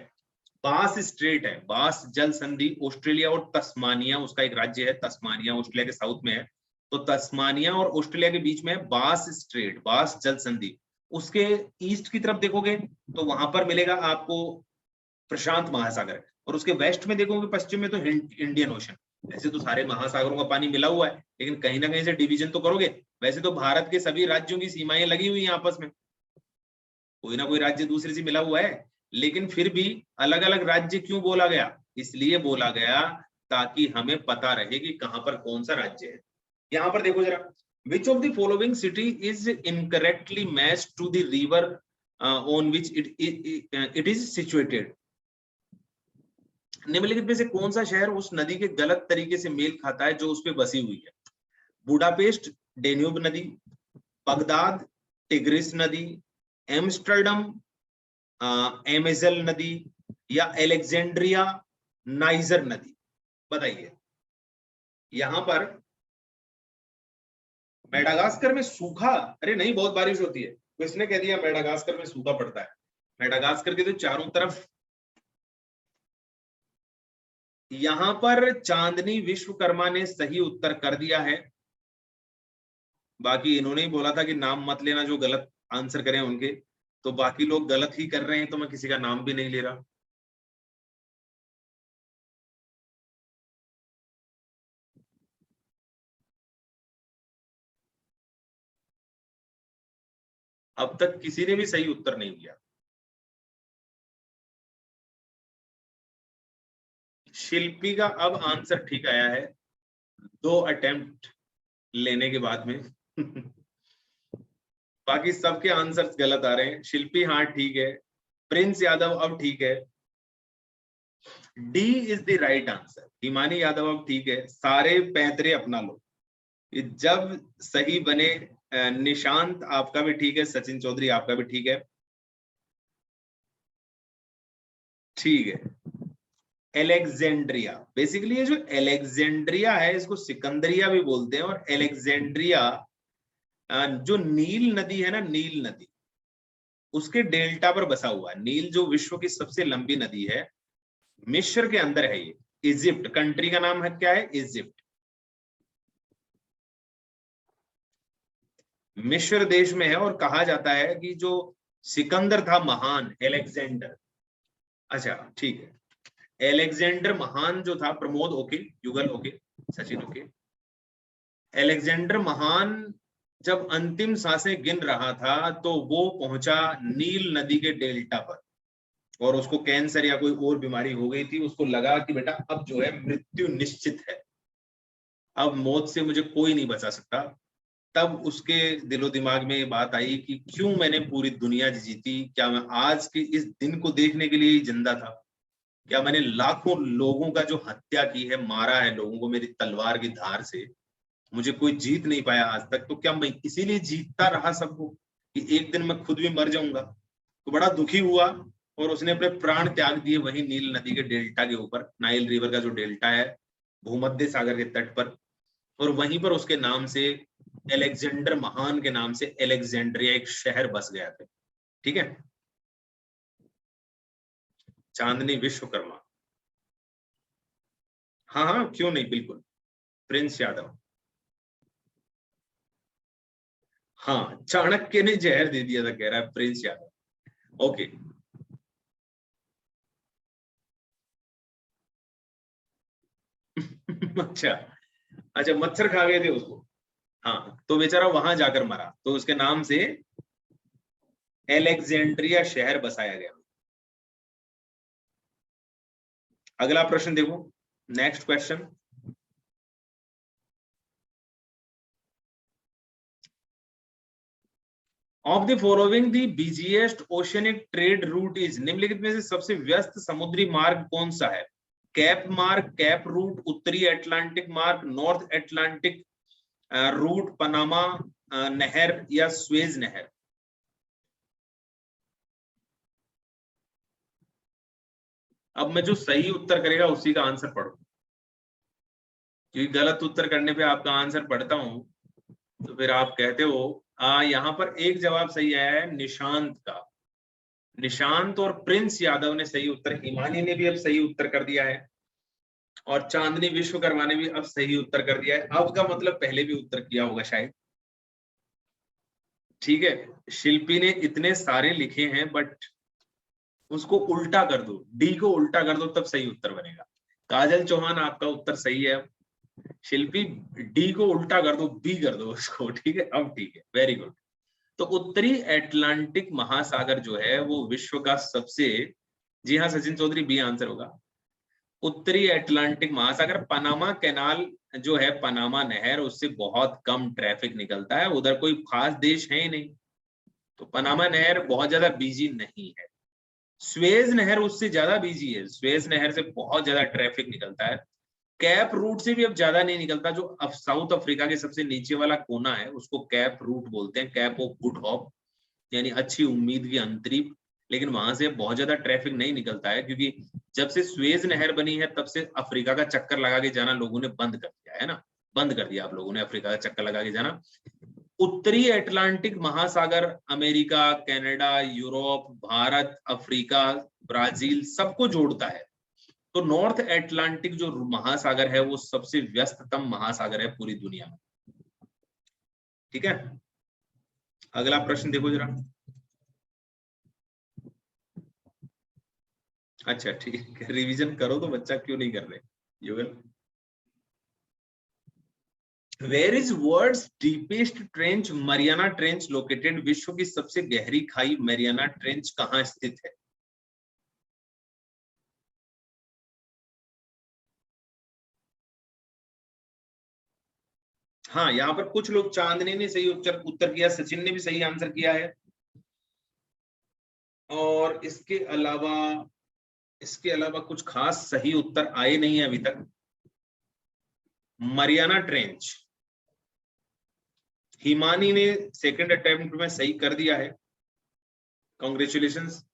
बास स्ट्रेट है, बास जल संधि, ऑस्ट्रेलिया और तस्मानिया उसका एक राज्य है, तस्मानिया ऑस्ट्रेलिया के साउथ में है। तो तस्मानिया और ऑस्ट्रेलिया के बीच में बास स्ट्रेट, बास जल संधि। उसके ईस्ट की तरफ देखोगे तो वहां पर मिलेगा आपको प्रशांत महासागर, और उसके वेस्ट में देखोगे, पश्चिम में, तो इंडियन ओशन। वैसे तो सारे महासागरों का पानी मिला हुआ है, लेकिन कहीं ना कहीं से डिवीजन तो करोगे। वैसे तो भारत के सभी राज्यों की सीमाएं लगी हुई हैं आपस में, कोई ना कोई राज्य दूसरे से मिला हुआ है, लेकिन फिर भी अलग अलग राज्य क्यों बोला गया, इसलिए बोला गया ताकि हमें पता रहे कि कहां पर कौन सा राज्य है। यहां पर देखो जरा, which of the following city is incorrectly matched to the river on which it is situated. निम्नलिखित में से कौन सा शहर उस नदी के गलत तरीके से मेल खाता है जो उस पर बसी हुई है, बुडापेस्ट डेन्यूब नदी, बगदाद टिग्रिस नदी, एम्स्टर्डम एमेजल नदी, या एलेक्जेंड्रिया नाइजर नदी, बताइए। यहां पर मेडागास्कर में सूखा, अरे नहीं बहुत बारिश होती है, किसने कह दिया मेडागास्कर में सूखा पड़ता है। मेडागास्कर के तो चारों तरफ, यहां पर चांदनी विश्वकर्मा ने सही उत्तर कर दिया है। बाकी इन्होंने ही बोला था कि नाम मत लेना जो गलत आंसर करें उनके, तो बाकी लोग गलत ही कर रहे हैं, तो मैं किसी का नाम भी नहीं ले रहा। अब तक किसी ने भी सही उत्तर नहीं दिया। शिल्पी का अब आंसर ठीक आया है 2 अटेम्प्ट लेने के बाद में। बाकी सबके आंसर्स गलत आ रहे हैं। शिल्पी हाँ ठीक है, प्रिंस यादव अब ठीक है, D is the right answer. Himani Yadav अब ठीक है, सारे पैंतरे अपना लो जब सही बने। निशांत आपका भी ठीक है, सचिन चौधरी आपका भी ठीक है, ठीक है। एलेक्जेंड्रिया, बेसिकली ये जो एलेक्जेंड्रिया है इसको सिकंदरिया भी बोलते हैं, और एलेक्जेंड्रिया जो नील नदी है ना, नील नदी उसके डेल्टा पर बसा हुआ है। नील जो विश्व की सबसे लंबी नदी है, मिस्र के अंदर है ये। इजिप्ट कंट्री का नाम है, क्या है, इजिप्ट। मिस्र देश में है, और कहा जाता है कि जो सिकंदर था महान, एलेक्जेंडर, अच्छा ठीक है, एलेक्जेंडर महान जो था, प्रमोद ओके, युगल ओके, सचिन ओके, एलेक्जेंडर महान जब अंतिम सांसें गिन रहा था तो वो पहुंचा नील नदी के डेल्टा पर, और उसको कैंसर या कोई और बीमारी हो गई थी, उसको लगा कि बेटा अब जो है मृत्यु निश्चित है। अब मौत से मुझे कोई नहीं बचा सकता। तब उसके दिलो दिमाग में ये बात आई कि क्यों मैंने पूरी दुनिया जीती, क्या मैं आज के इस दिन को देखने के लिए ही जिंदा था? क्या मैंने लाखों लोगों का जो हत्या की है, मारा है लोगों को मेरी तलवार की धार से, मुझे कोई जीत नहीं पाया आज तक, तो क्या मैं इसीलिए जीतता रहा सबको कि एक दिन मैं खुद भी मर जाऊंगा? तो बड़ा दुखी हुआ और उसने अपने प्राण त्याग दिए वही नील नदी के डेल्टा के ऊपर, नाइल रिवर का जो डेल्टा है भूमध्य सागर के तट पर, और वहीं पर उसके नाम से, अलेक्जेंडर महान के नाम से अलेक्जेंड्रिया एक शहर बस गया था। ठीक है, चांदनी विश्वकर्मा। हाँ हाँ, क्यों नहीं, बिल्कुल। प्रिंस यादव। हाँ, चाणक्य ने जहर दे दिया था, कह रहा है प्रिंस यादव। ओके। अच्छा। अच्छा, मच्छर खा गए थे उसको। हाँ, तो बेचारा वहां जाकर मरा, तो उसके नाम से एलेक्जेंड्रिया शहर बसाया गया। अगला प्रश्न देखो, next question. Of the following the busiest oceanic trade route is, निम्नलिखित में से सबसे व्यस्त समुद्री मार्ग कौन सा है? कैप मार्ग, कैप रूट, उत्तरी अटलांटिक मार्ग, नॉर्थ अटलांटिक रूट, पनामा नहर या स्वेज नहर? अब मैं जो सही उत्तर करेगा उसी का आंसर पढ़ू, क्योंकि गलत उत्तर करने पे आपका आंसर पढ़ता हूं तो फिर आप कहते हो। यहाँ पर एक जवाब सही आया है निशांत का। निशांत और प्रिंस यादव ने सही उत्तर, हिमानी ने भी अब सही उत्तर कर दिया है, और चांदनी विश्वकर्मा ने भी अब सही उत्तर कर दिया है। अब का मतलब पहले भी उत्तर किया होगा शायद। ठीक है, शिल्पी ने इतने सारे लिखे हैं, बट उसको उल्टा कर दो, डी को उल्टा कर दो, तब सही उत्तर बनेगा। काजल चौहान, आपका उत्तर सही है। शिल्पी, डी को उल्टा कर दो, बी कर दो उसको। ठीक है, अब ठीक है, वेरी गुड। तो उत्तरी अटलांटिक महासागर जो है वो विश्व का सबसे, जी हाँ सचिन चौधरी, बी आंसर होगा। उत्तरी अटलांटिक महासागर, पनामा कैनाल जो है, पनामा नहर, उससे बहुत कम ट्रैफिक निकलता है, उधर कोई खास देश है ही नहीं, तो पनामा नहर बहुत ज्यादा बिजी नहीं है। स्वेज नहर उससे ज्यादा बिजी है, स्वेज नहर से बहुत ज्यादा ट्रैफिक निकलता है। कैप रूट से भी अब ज्यादा नहीं निकलता, जो अब साउथ अफ्रीका के सबसे नीचे वाला कोना है उसको कैप रूट बोलते हैं, कैप ऑफ गुड होप, यानी अच्छी उम्मीद की अंतरिप। लेकिन वहां से बहुत ज्यादा ट्रैफिक नहीं निकलता है, क्योंकि जब से स्वेज नहर बनी है तब से अफ्रीका का चक्कर लगा के जाना लोगों ने बंद कर दिया है ना, बंद कर दिया आप लोगों ने अफ्रीका का चक्कर लगा के जाना। उत्तरी अटलांटिक महासागर America, Canada, Europe, Bharat, Africa, Brazil सबको जोड़ता है। तो नॉर्थ अटलांटिक जो महासागर है वो सबसे व्यस्ततम महासागर है पूरी दुनिया में। ठीक है, अगला प्रश्न देखो जरा। अच्छा ठीक है, रिवीजन करो तो बच्चा क्यों नहीं कर रहे युगल। Where is world's deepest trench Mariana trench located, विश्व की सबसे गहरी खाई मरियाना ट्रेंच कहाँ स्थित है? हाँ, यहाँ पर कुछ लोग, चांदनी ने सही उत्तर उत्तर किया, सचिन ने भी सही आंसर किया है, और इसके अलावा कुछ खास सही उत्तर आए नहीं है अभी तक। मरियाना ट्रेंच, हिमानी ने सेकंड अटेम्प्ट में सही कर दिया है, कॉन्ग्रेचुलेशंस।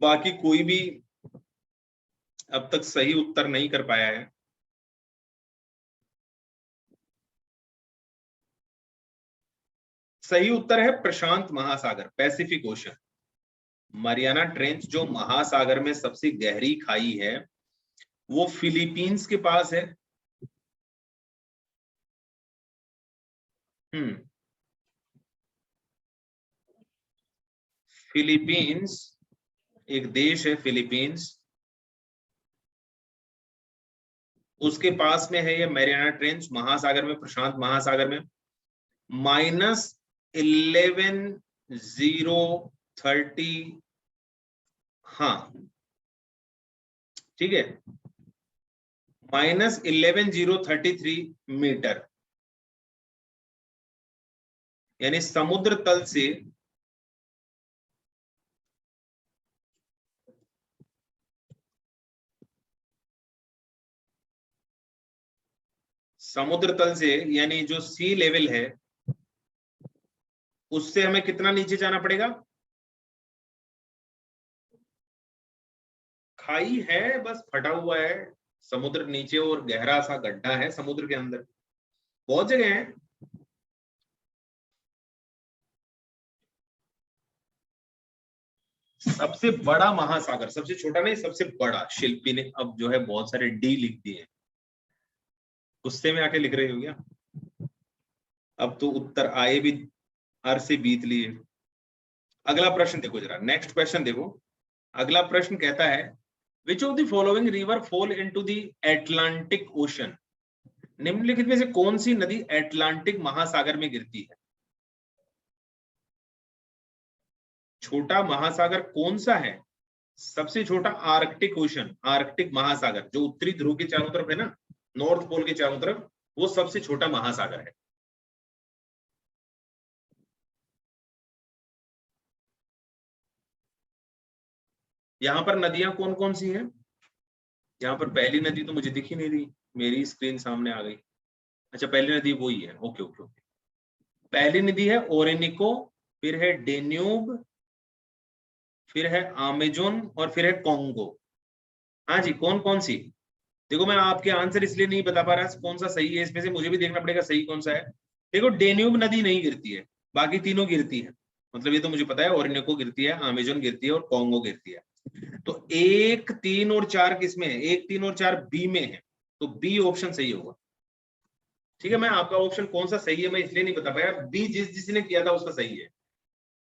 बाकी कोई भी अब तक सही उत्तर नहीं कर पाया है। सही उत्तर है प्रशांत महासागर, पैसिफिक ओशन। मरियाना ट्रेंच जो महासागर में सबसे गहरी खाई है वो फिलीपींस के पास है। हम्म, फिलीपींस एक देश है, फिलीपींस, उसके पास में है ये मैरियाना ट्रेंच, महासागर में, प्रशांत महासागर में। -11,030, हाँ ठीक है, -11,033 मीटर, यानी समुद्र तल से यानी जो सी लेवल है उससे हमें कितना नीचे जाना पड़ेगा? खाई है, बस फटा हुआ है समुद्र नीचे और गहरा सा गड्ढा है समुद्र के अंदर, बहुत जगह है। सबसे बड़ा महासागर, सबसे छोटा नहीं, सबसे बड़ा, शिल्पी ने अब जो है बहुत सारे डी लिख दिए, गुस्से में आके लिख रहे हो क्या? अब तो उत्तर आए भी, अर से बीत लिए। अगला प्रश्न देखो जरा, नेक्स्ट क्वेश्चन देखो। अगला प्रश्न कहता है विच of the following river fall into the Atlantic ocean, निम्नलिखित में से कौन सी नदी एटलांटिक महासागर में गिरती है? छोटा महासागर कौन सा है? सबसे छोटा आर्कटिक ओशन, आर्कटिक महासागर जो उत्तरी ध्रुव के चारों तरफ है ना, नॉर्थ पोल के चारों तरफ, वो सबसे छोटा महासागर है। यहां पर नदियां कौन कौन सी हैं? यहाँ पर पहली नदी तो मुझे दिख ही नहीं रही, मेरी स्क्रीन सामने आ गई। अच्छा, पहली नदी वो ही है, ओके ओके ओके। पहली नदी है ओरेनिको, फिर है डेन्यूब, फिर है अमेजोन और फिर है कोंगो। हाँ जी, कौन कौन सी? देखो मैं आपके आंसर इसलिए नहीं बता पा रहा कौन सा सही है, इसमें से मुझे भी देखना पड़ेगा सही कौन सा है। देखो डेन्यूब नदी नहीं गिरती है, बाकी तीनों गिरती है, मतलब ये तो मुझे पता है, ओरेनिको गिरती है, अमेजोन गिरती है और कोंगो गिरती है। तो 1, 3 और 4 किसमें है? 1, 3 और 4 बी में है, तो बी ऑप्शन सही होगा। ठीक है, मैं आपका ऑप्शन कौन सा सही है मैं इसलिए नहीं बता पाया, बी जिसने किया था उसका सही है,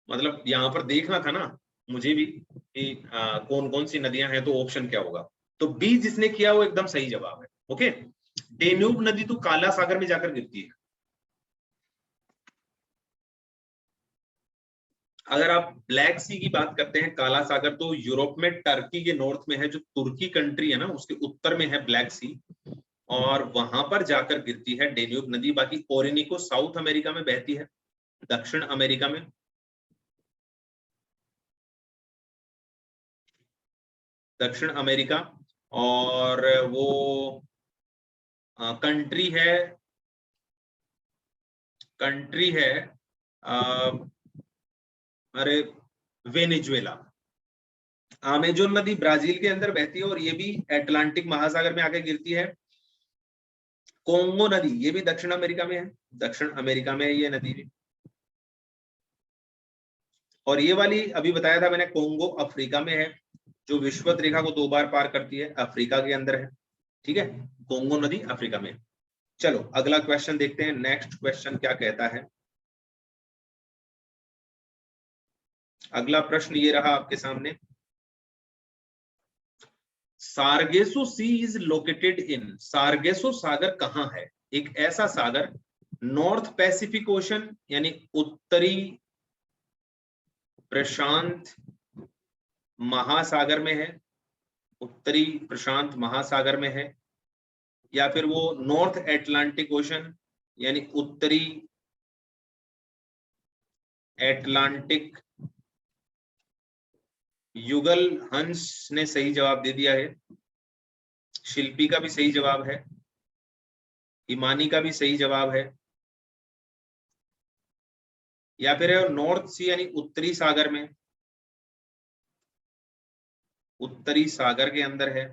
मतलब यहाँ पर देखना था ना मुझे भी कि कौन कौन सी नदियां हैं तो ऑप्शन क्या होगा। तो बी जिसने किया वो एकदम सही जवाब है। ओके, डेन्यूब नदी तो काला सागर में जाकर गिरती है। अगर आप ब्लैक सी की बात करते हैं, काला सागर तो यूरोप में टर्की के नॉर्थ में है, जो तुर्की कंट्री है ना उसके उत्तर में है ब्लैक सी, और वहां पर जाकर गिरती है डेन्यूब नदी। बाकी ओरेनिको साउथ अमेरिका में बहती है, दक्षिण अमेरिका में। दक्षिण अमेरिका, और वो कंट्री है, कंट्री है अरे वेनेजुएला। अमेजोन नदी ब्राजील के अंदर बहती है और ये भी अटलांटिक महासागर में आके गिरती है। कोंगो नदी ये भी दक्षिण अमेरिका में है, दक्षिण अमेरिका में है ये नदी भी। और ये वाली अभी बताया था मैंने, कोंगो अफ्रीका में है, जो विषुवत रेखा को 2 बार पार करती है, अफ्रीका के अंदर है। ठीक है, कोंगो नदी अफ्रीका में। चलो अगला क्वेश्चन देखते हैं, नेक्स्ट क्वेश्चन क्या कहता है। अगला प्रश्न ये रहा आपके सामने, सारगेसो सी इज लोकेटेड इन, सारगेसो सागर कहां है? एक ऐसा सागर नॉर्थ पैसिफिक ओशन यानी उत्तरी प्रशांत महासागर में है, उत्तरी प्रशांत महासागर में है, या फिर वो नॉर्थ एटलांटिक ओशन यानी उत्तरी एटलांटिक। युगल हंस ने सही जवाब दे दिया है, शिल्पी का भी सही जवाब है, हिमानी का भी सही जवाब है, या फिर है नॉर्थ सी यानी उत्तरी सागर में, उत्तरी सागर के अंदर है,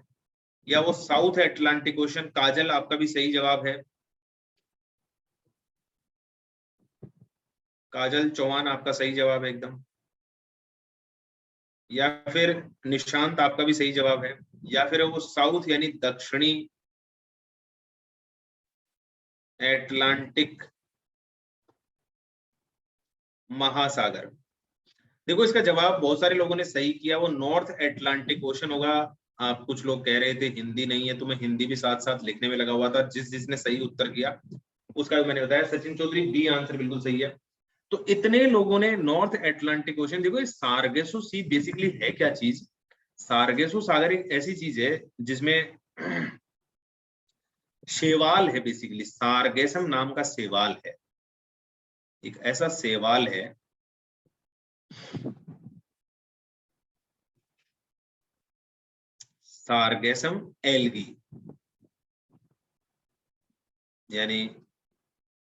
या वो साउथ एटलांटिक ओशन। काजल आपका भी सही जवाब है, काजल चौहान आपका सही जवाब है एकदम, या फिर निशांत आपका भी सही जवाब है, या फिर वो साउथ यानी दक्षिणी एटलांटिक महासागर। देखो इसका जवाब बहुत सारे लोगों ने सही किया, वो नॉर्थ एटलांटिक ओशन होगा। आप कुछ लोग कह रहे थे हिंदी नहीं है, तो मैं हिंदी भी साथ साथ लिखने में लगा हुआ था, जिसने सही उत्तर किया उसका भी मैंने बताया। सचिन चौधरी बी आंसर बिल्कुल सही है। तो इतने लोगों ने नॉर्थ एटलांटिक ओशन, देखो सार्गेसो सी बेसिकली है क्या चीज? सार्गेसो सागर एक ऐसी चीज है जिसमें शेवाल है बेसिकली, सारगेसम नाम का शेवाल है, एक ऐसा शेवाल है सारगेसम एल्गी, यानी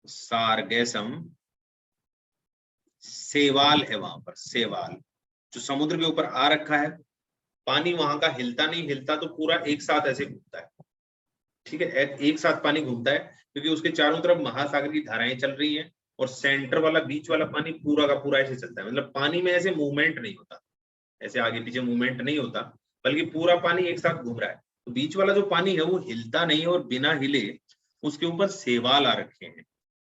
सारगेसम सेवाल है वहां पर, सेवाल जो समुद्र के ऊपर आ रखा है। पानी वहां का हिलता नहीं, हिलता तो पूरा एक साथ ऐसे घूमता है, ठीक है, एक साथ पानी घूमता है, क्योंकि उसके चारों तरफ महासागर की धाराएं चल रही हैं और सेंटर वाला, बीच वाला पानी पूरा का पूरा ऐसे चलता है। मतलब पानी में ऐसे मूवमेंट नहीं होता, ऐसे आगे पीछे मूवमेंट नहीं होता, बल्कि पूरा पानी एक साथ घूम रहा है। तो बीच वाला जो पानी है वो हिलता नहीं है, और बिना हिले उसके ऊपर सेवाल आ रखे हैं,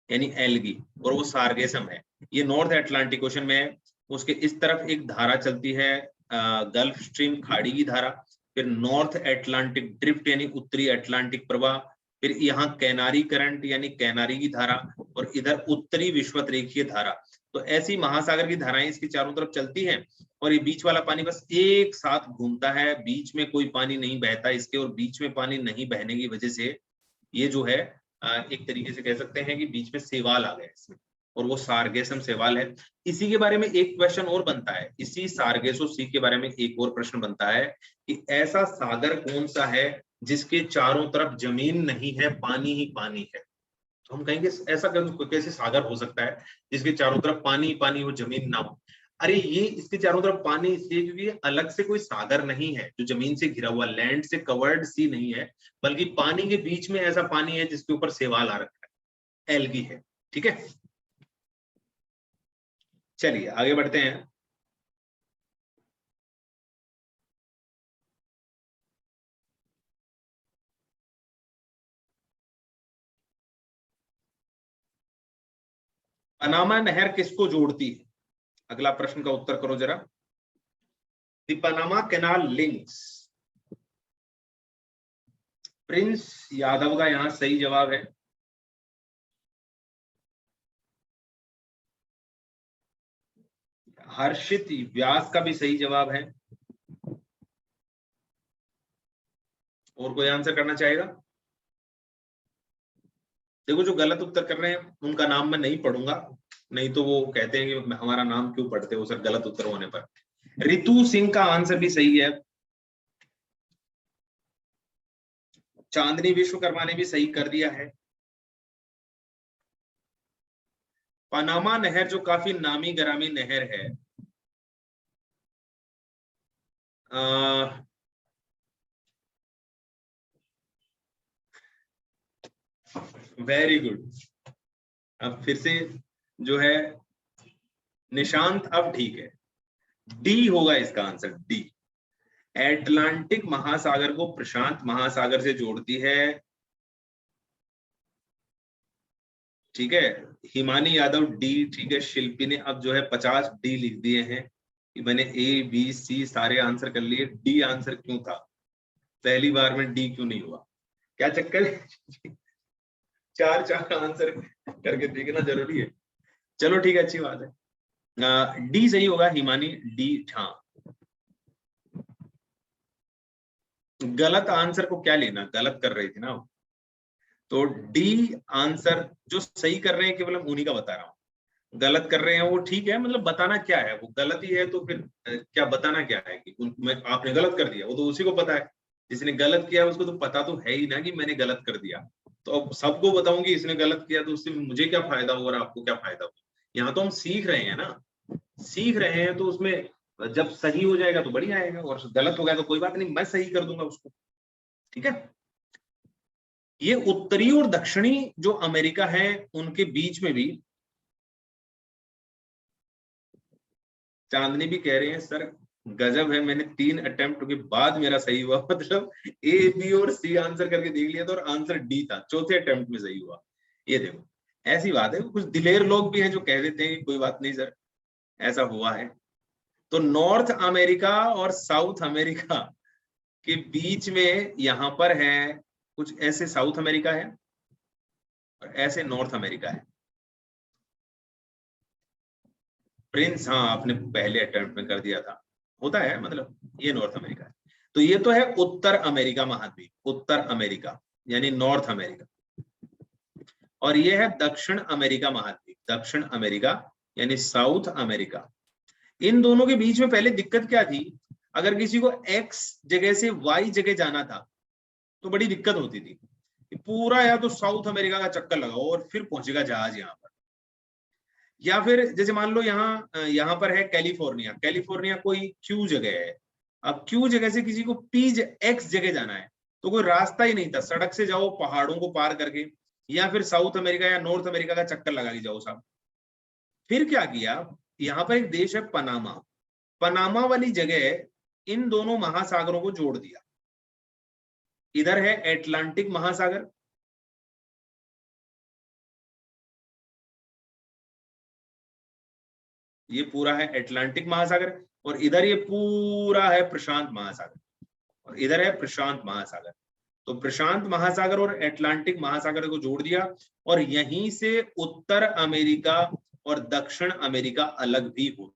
यानी एल्गी, और वो सार्गेसम है। ये नॉर्थ अटलांटिक ओशन में है। उसके इस तरफ एक धारा चलती है, गल्फ स्ट्रीम, खाड़ी की धारा, फिर नॉर्थ अटलांटिक ड्रिफ्ट यानी उत्तरी अटलांटिक प्रवाह, फिर यहाँ कैनारी करंट यानी कैनारी की धारा, और इधर उत्तरी विषुवत रेखीय धारा। तो ऐसी महासागर की धाराएं इसकी चारों तरफ चलती हैं, और ये बीच वाला पानी बस एक साथ घूमता है, बीच में कोई पानी नहीं बहता इसके, और बीच में पानी नहीं बहने की वजह से ये जो है एक तरीके से कह सकते हैं कि बीच में सेवाल आ गया इसमें, और वो सार्गेसम सेवाल है। इसी के बारे में एक क्वेश्चन और बनता है, इसी सार्गेसो सी के बारे में एक और प्रश्न बनता है कि ऐसा सागर कौन सा है जिसके चारों तरफ जमीन नहीं है, पानी ही पानी है। तो हम कहेंगे ऐसा कैसे सागर हो सकता है जिसके चारों तरफ पानी ही पानी हो, जमीन ना हो। अरे ये इसके चारों तरफ पानी इसलिए क्योंकि ये अलग से कोई सागर नहीं है जो जमीन से घिरा हुआ, लैंड से कवर्ड सी नहीं है, बल्कि पानी के बीच में ऐसा पानी है जिसके ऊपर सेवाल आ रखा है, एल्गी है। ठीक है, चलिए आगे बढ़ते हैं। पनामा नहर किसको जोड़ती है? अगला प्रश्न का उत्तर करो जरा। The Panama canal links, Prince Yadav का यहां सही जवाब है। हर्षित व्यास का भी सही जवाब है। और कोई आंसर करना चाहेगा? देखो जो गलत उत्तर कर रहे हैं उनका नाम मैं नहीं पढ़ूंगा, नहीं तो वो कहते हैं कि हमारा नाम क्यों पढ़ते हो सर गलत उत्तर होने पर। रितु सिंह का आंसर भी सही है। चांदनी विश्वकर्मा ने भी सही कर दिया है। पनामा नहर जो काफी नामी गरामी नहर है, वेरी गुड। अब फिर से जो है निशांत, अब ठीक है, डी होगा इसका आंसर, डी। एटलांटिक महासागर को प्रशांत महासागर से जोड़ती है। ठीक है, हिमानी यादव डी, ठीक है। शिल्पी ने अब जो है 50 डी लिख दिए हैं कि मैंने ए बी सी सारे आंसर कर लिए, डी आंसर क्यों था, पहली बार में डी क्यों नहीं हुआ, क्या चक्कर है? चार चार आंसर करके देखना जरूरी है। चलो ठीक है, अच्छी बात है। डी सही होगा, हिमानी डी। हाँ, गलत आंसर को क्या लेना, गलत कर रही थी ना। तो डी आंसर जो सही कर रहे हैं केवल हम उन्हीं का बता रहा हूँ, गलत कर रहे हैं वो ठीक है, मतलब बताना क्या है, वो गलत ही है तो फिर क्या बताना क्या है कि आपने गलत कर दिया, वो तो उसी को पता है, जिसने गलत किया उसको तो पता तो है ही ना कि मैंने गलत कर दिया। तो अब सबको बताऊंगी इसने गलत किया तो उससे मुझे क्या फायदा हो और आपको क्या फायदा हो। यहाँ तो हम सीख रहे हैं ना, सीख रहे हैं, तो उसमें जब सही हो जाएगा तो बढ़िया आएगा, और गलत हो गया तो कोई बात नहीं, मैं सही कर दूंगा उसको। ठीक है, ये उत्तरी और दक्षिणी जो अमेरिका है उनके बीच में भी, चांदनी भी कह रहे हैं सर गजब है, मैंने 3 अटेम्प्ट के बाद मेरा सही हुआ, मतलब ए बी और सी आंसर करके देख लिया था और आंसर डी था, चौथे अटेम्प्ट में सही हुआ। ये देखो, ऐसी बात है, कुछ दिलेर लोग भी हैं जो कह देते हैं कि कोई बात नहीं सर ऐसा हुआ है। तो नॉर्थ अमेरिका और साउथ अमेरिका के बीच में यहां पर है, कुछ ऐसे साउथ अमेरिका है और ऐसे नॉर्थ अमेरिका है। प्रिंस, हाँ आपने पहले अटेम्प्ट में कर दिया था, होता है, मतलब ये नॉर्थ अमेरिका है। तो ये तो है उत्तर अमेरिका महाद्वीप, उत्तर अमेरिका। यानी नॉर्थ अमेरिका, और ये है दक्षिण अमेरिका महाद्वीप, दक्षिण अमेरिका यानी साउथ अमेरिका। इन दोनों के बीच में पहले दिक्कत क्या थी, अगर किसी को एक्स जगह से वाई जगह जाना था तो बड़ी दिक्कत होती थी, पूरा या तो साउथ अमेरिका का चक्कर लगाओ और फिर पहुंचेगा जहाज यहाँ पर, या फिर जैसे मान लो यहाँ पर है कैलिफोर्निया, कैलिफोर्निया कोई क्यू जगह है, अब क्यू जगह से किसी को पी एक्स जगह जाना है तो कोई रास्ता ही नहीं था, सड़क से जाओ पहाड़ों को पार करके, या फिर साउथ अमेरिका या नॉर्थ अमेरिका का चक्कर लगा के जाओ साहब। फिर क्या किया, यहाँ पर एक देश है पनामा, पनामा वाली जगह इन दोनों महासागरों को जोड़ दिया। इधर है एटलांटिक महासागर, ये पूरा है एटलांटिक महासागर, और इधर ये पूरा है प्रशांत महासागर, और इधर है प्रशांत महासागर। तो प्रशांत महासागर और एटलांटिक महासागर को जोड़ दिया, और यहीं से उत्तर अमेरिका और दक्षिण अमेरिका अलग भी हो।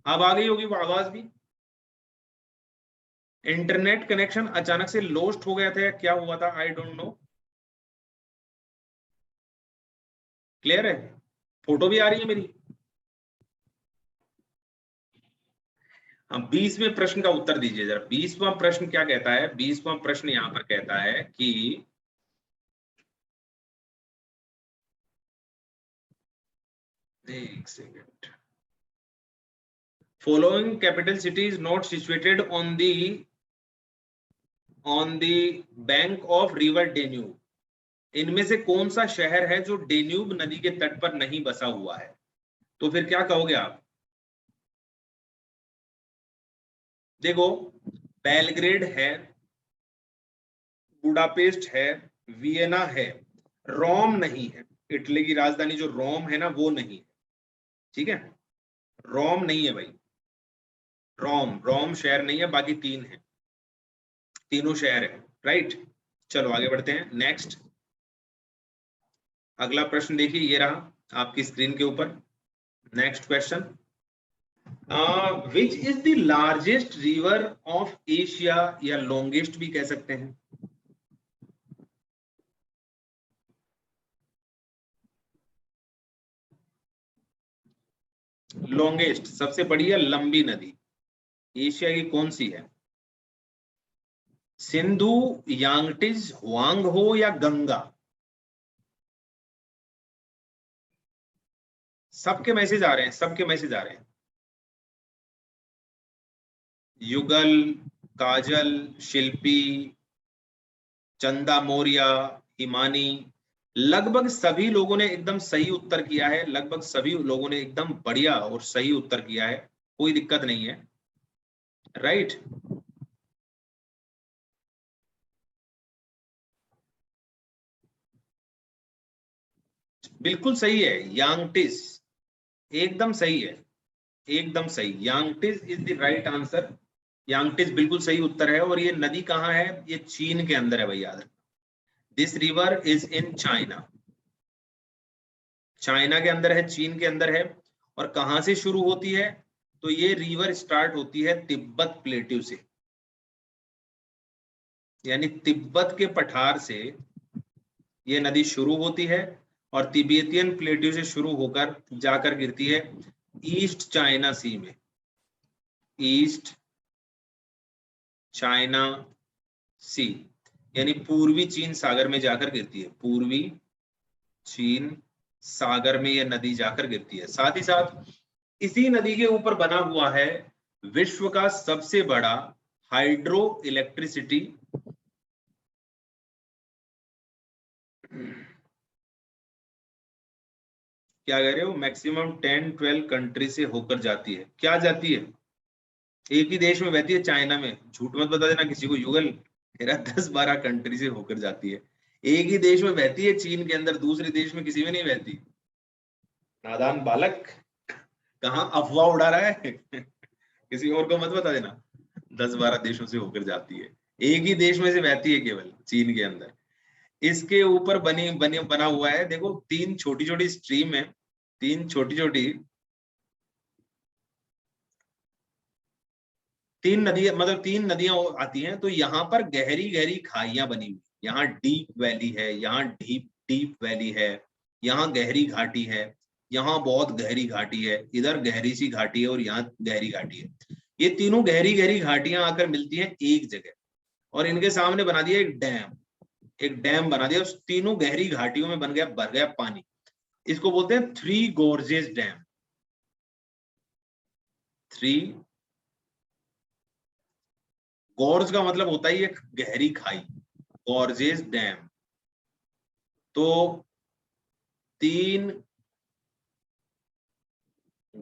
अब आ गई होगी वो आवाज भी। इंटरनेट कनेक्शन अचानक से लॉस्ट हो गया था या क्या हुआ था, आई डोंट नो। क्लियर है, फोटो भी आ रही है मेरी। हाँ, 20वें प्रश्न का उत्तर दीजिए जरा। 20वां प्रश्न क्या कहता है, 20वां प्रश्न यहां पर कहता है कि एक second, following capital city is not situated on the bank of river Danube। इनमें से कौन सा शहर है जो डेन्यूब नदी के तट पर नहीं बसा हुआ है? तो फिर क्या कहोगे आप? देखो, बेलग्रेड है, बुडापेस्ट है, वियना है, रोम नहीं है, इटली की राजधानी जो रोम है ना वो नहीं है, ठीक है, रोम नहीं है भाई, रोम रोम शहर नहीं है, बाकी तीन है, तीनों शहर है, राइट। चलो आगे बढ़ते हैं, नेक्स्ट अगला प्रश्न देखिए, ये रहा आपकी स्क्रीन के ऊपर। Next question, which is the largest river of Asia, या लॉन्गेस्ट भी कह सकते हैं। लॉन्गेस्ट सबसे बड़ी या लंबी नदी एशिया की कौन सी है? सिंधु, यांगटिज, हुआंग हो या गंगा? सबके मैसेज आ रहे हैं, सबके मैसेज आ रहे हैं। युगल, काजल, शिल्पी, चंदा मौर्य, हिमानी, लगभग सभी लोगों ने एकदम सही उत्तर किया है, लगभग सभी लोगों ने एकदम बढ़िया और सही उत्तर किया है, कोई दिक्कत नहीं है, राइट। बिल्कुल सही है, यांगटिस, एकदम सही है, एकदम सही, यांगटिस इज द राइट आंसर। यांगटिस बिल्कुल सही उत्तर है। और ये नदी कहाँ है? ये चीन के अंदर है भाई, याद रखना। This river is in China, China के अंदर है, चीन के अंदर है। और कहां से शुरू होती है? तो ये रिवर स्टार्ट होती है तिब्बत प्लेट्यू से, यानी तिब्बत के पठार से ये नदी शुरू होती है और तिब्बतियन प्लेट्यू से शुरू होकर जाकर गिरती है ईस्ट चाइना सी में, ईस्ट चाइना सी, यानी पूर्वी चीन सागर में जाकर गिरती है, पूर्वी चीन सागर में यह नदी जाकर गिरती है। साथ ही साथ इसी नदी के ऊपर बना हुआ है विश्व का सबसे बड़ा हाइड्रो इलेक्ट्रिसिटी क्या कह रहे हो, मैक्सिमम 10-12 कंट्री से होकर जाती है। क्या जाती है? एक ही देश में बहती है, चाइना में, झूठ मत बता देना किसी को युगल, मेरा 10-12 कंट्री से होकर जाती है। एक ही देश में बहती है, चीन के अंदर, दूसरे देश में किसी में नहीं बहती। नादान बालक, कहाँ अफवाह उड़ा रहा है किसी और को मत बता देना। 10-12 देशों से होकर जाती है, एक ही देश में से बहती है, केवल चीन के अंदर। इसके ऊपर बना हुआ है, देखो, 3 छोटी छोटी स्ट्रीम है, 3 छोटी छोटी, 3 नदियां, मतलब 3 नदियां आती हैं। तो यहाँ पर गहरी गहरी खाइयां बनी हुई, यहाँ डीप वैली है, यहाँ डीप डीप वैली है, यहाँ गहरी घाटी है, यहाँ बहुत गहरी घाटी है, इधर गहरी सी घाटी है और यहाँ गहरी घाटी है। ये तीनों गहरी गहरी घाटियां आकर मिलती हैं एक जगह, और इनके सामने बना दिया एक डैम, एक डैम बना दिया, उस तीनों गहरी घाटियों में बन गया, भर गया पानी। इसको बोलते हैं 3 गोर्जेस डैम, 3 गोर्ज का मतलब होता है एक गहरी खाई, गोर्जेस डैम। तो 3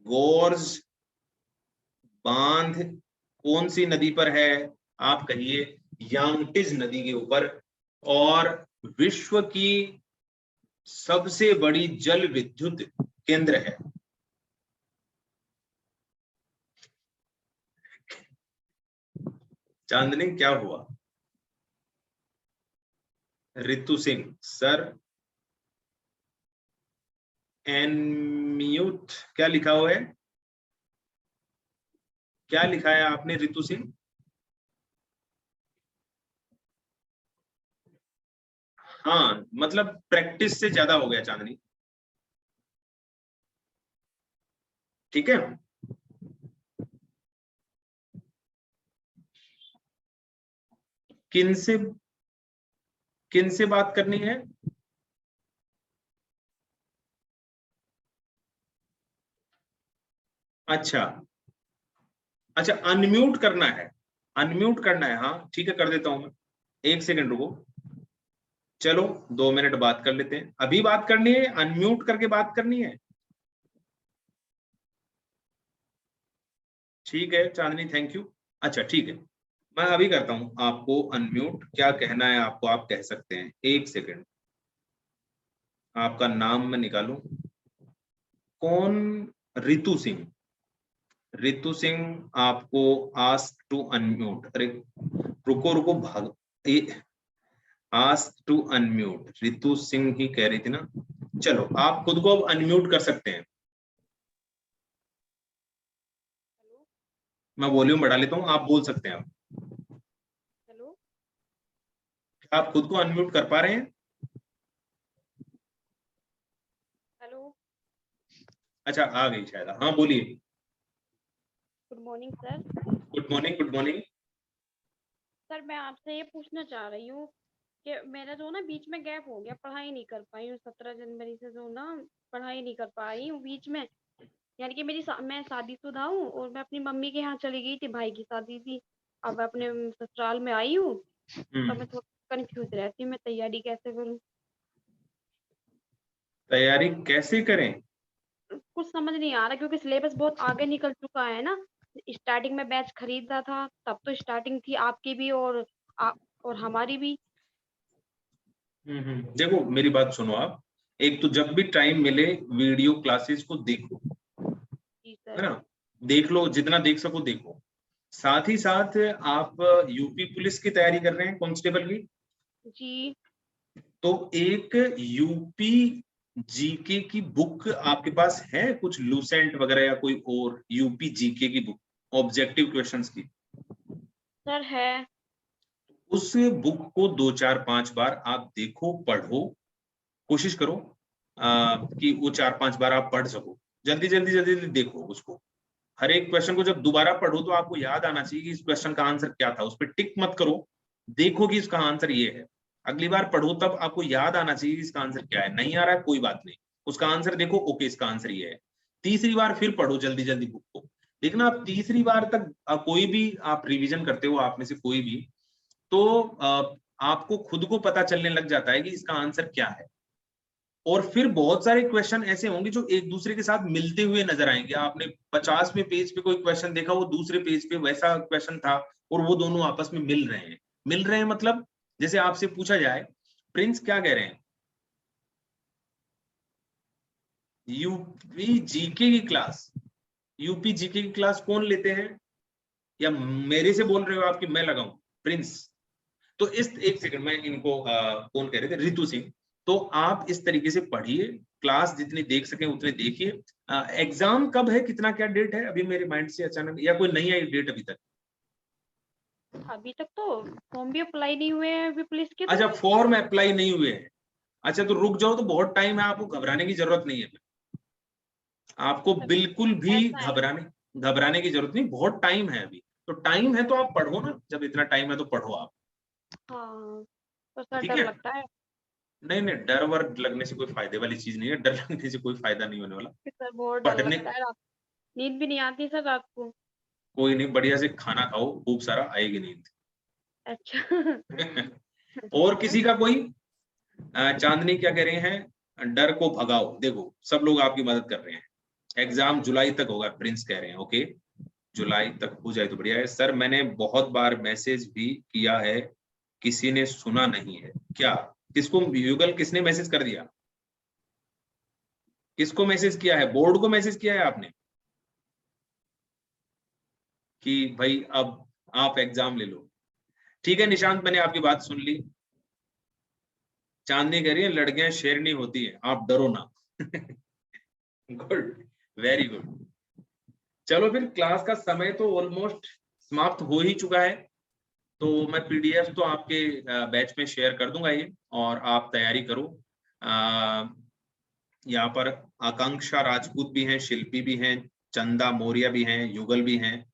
गोर्ज बांध कौन सी नदी पर है? आप कहिए, यांगटिज नदी के ऊपर। और विश्व की सबसे बड़ी जल विद्युत केंद्र है। चांदनी क्या हुआ? रितु सिंह सर, एनम्यूट क्या लिखा हुआ है? क्या लिखा है आपने रितु सिंह? हाँ, मतलब प्रैक्टिस से ज्यादा हो गया चांदनी, ठीक है। किन से, किन से बात करनी है? अच्छा, अच्छा, अनम्यूट करना है, अनम्यूट करना है, हाँ ठीक है, कर देता हूं मैं, 1 सेकंड रुको। चलो 2 मिनट बात कर लेते हैं। अभी बात करनी है, अनम्यूट करके बात करनी है? ठीक है चांदनी, थैंक यू। अच्छा ठीक है, मैं अभी करता हूं आपको अनम्यूट। क्या कहना है आपको, आप कह सकते हैं। 1 सेकंड, आपका नाम मैं निकालूं। कौन? रितु सिंह, रितु सिंह आपको आस्क टू अनम्यूट। अरे रुको रुको, भाग, ask to unmute, Ritu Singh ही कह रही थी ना। चलो आप खुद को अब अनम्यूट कर सकते हैं। हेलो। मैं वॉल्यूम बढ़ा लेता हूँ, आप बोल सकते हैं। हेलो। आप खुद को अनम्यूट कर पा रहे हैं? हेलो। अच्छा, आ गई शायद, हाँ बोलिए। Good morning sir. Good morning, good morning. Sir मैं आपसे ये पूछना चाह रही हूँ कि मेरा जो ना बीच में गैप हो गया, पढ़ाई नहीं कर पाई हूँ 17 जनवरी से, जो ना पढ़ाई नहीं कर पाई हूँ बीच में। यानी कि मैं शादीशुदा हूँ और मैं अपनी मम्मी के यहाँ चली गई थी, भाई की शादी थी। अब मैं अपने ससुराल में आई हूँ, तो मैं थोड़ा कंफ्यूज रहती हूँ, मैं तैयारी कैसे करूँ। तैयारी कैसे करें? कुछ समझ नहीं आ रहा क्योंकि सिलेबस बहुत आगे निकल चुका है ना। स्टार्टिंग में बैच खरीदा था तब तो स्टार्टिंग थी आपकी भी और हमारी भी। देखो मेरी बात सुनो आप। एक तो जब भी टाइम मिले वीडियो क्लासेस को देखो, जी है सर। ना? देख लो, जितना देख सको देखो। साथ ही साथ आप यूपी पुलिस की तैयारी कर रहे हैं, कांस्टेबल की। जी तो एक यूपी जीके की बुक आपके पास है, कुछ लूसेंट वगैरह या कोई और यूपी जीके की बुक, ऑब्जेक्टिव क्वेश्चंस की? सर है। उस बुक को 2 4 5 बार आप देखो, पढ़ो, कोशिश करो कि वो 4 5 बार आप पढ़ सको। जल्दी जल्दी जल्दी जल्दी देखो उसको। हर एक क्वेश्चन को जब दोबारा पढ़ो तो आपको याद आना चाहिए कि इस क्वेश्चन का आंसर क्या था। उस पर टिक मत करो, देखो कि इसका आंसर ये है। अगली बार पढ़ो तब आपको याद आना चाहिए कि इसका आंसर क्या है। नहीं आ रहा है कोई बात नहीं, उसका आंसर देखो, ओके इसका आंसर ये है। तीसरी बार फिर पढ़ो जल्दी जल्दी बुक को। लेकिन आप तीसरी बार तक कोई भी आप रिवीजन करते हो, आप में से कोई भी, तो आपको खुद को पता चलने लग जाता है कि इसका आंसर क्या है। और फिर बहुत सारे क्वेश्चन ऐसे होंगे जो एक दूसरे के साथ मिलते हुए नजर आएंगे। आपने 50वें पेज पे कोई क्वेश्चन देखा, वो दूसरे पेज पे वैसा क्वेश्चन था, और वो दोनों आपस में मिल रहे हैं। मिल रहे हैं मतलब, जैसे आपसे पूछा जाए, प्रिंस क्या कह रहे हैं, यूपी जीके की क्लास, यूपी जीके की क्लास कौन लेते हैं? या मेरे से बोल रहे हो आपकी मैं लगाऊं प्रिंस? तो इस एक सेकंड में इनको कौन कह रहे थे, रितु सिंह। तो आप इस तरीके से पढ़िए, क्लास जितनी देख सके उतने देखिए। एग्जाम कब है, कितना क्या डेट है अभी मेरे माइंड से अचानक, या कोई नहीं आई डेट अभी तक? अभी तक तो फॉर्म भी अप्लाई नहीं हुए हैं अभी पुलिस के तो। अच्छा, फॉर्म अप्लाई नहीं हुए हैं। अच्छा तो रुक जाओ, तो बहुत टाइम है, आपको घबराने की जरूरत नहीं है। आपको सर बिल्कुल भी ऐसा है। घबराने घबराने की जरूरत नहीं, बहुत टाइम है अभी। तो टाइम है तो आप पढ़ो ना, जब इतना टाइम है तो पढ़ो आप। हाँ तो सर ठीक डर है? लगता है। नहीं नहीं, डर वर लगने से कोई फायदे वाली चीज नहीं है, डर लगने से कोई फायदा नहीं होने वाला। कि सर बहुत डर पढ़ने, लगता है रात। नींद भी नहीं आती सर रात को। कोई नहीं, बढ़िया से खाना खाओ, खूब सारा, आएगी नींद। अच्छा। और किसी का कोई? चांदनी क्या कह रहे हैं, डर को भगाओ। देखो सब लोग आपकी मदद कर रहे हैं। एग्जाम जुलाई तक होगा, प्रिंस कह रहे हैं, ओके। जुलाई तक हो जाए तो बढ़िया है। सर मैंने बहुत बार मैसेज भी किया है, किसी ने सुना नहीं है क्या? किसको युगल, किसने मैसेज कर दिया? किसको मैसेज किया है? बोर्ड को मैसेज किया है आपने कि भाई अब आप एग्जाम ले लो? ठीक है निशांत, मैंने आपकी बात सुन ली। चांदनी कह रही है लड़कियां शेरनी होती है, आप डरो ना। Good, very good. चलो फिर, क्लास का समय तो ऑलमोस्ट समाप्त हो ही चुका है। तो मैं पीडीएफ तो आपके बैच में शेयर कर दूंगा ये, और आप तैयारी करो। यहाँ पर आकांक्षा राजपूत भी हैं, शिल्पी भी हैं, चंदा मौर्य भी हैं, युगल भी हैं,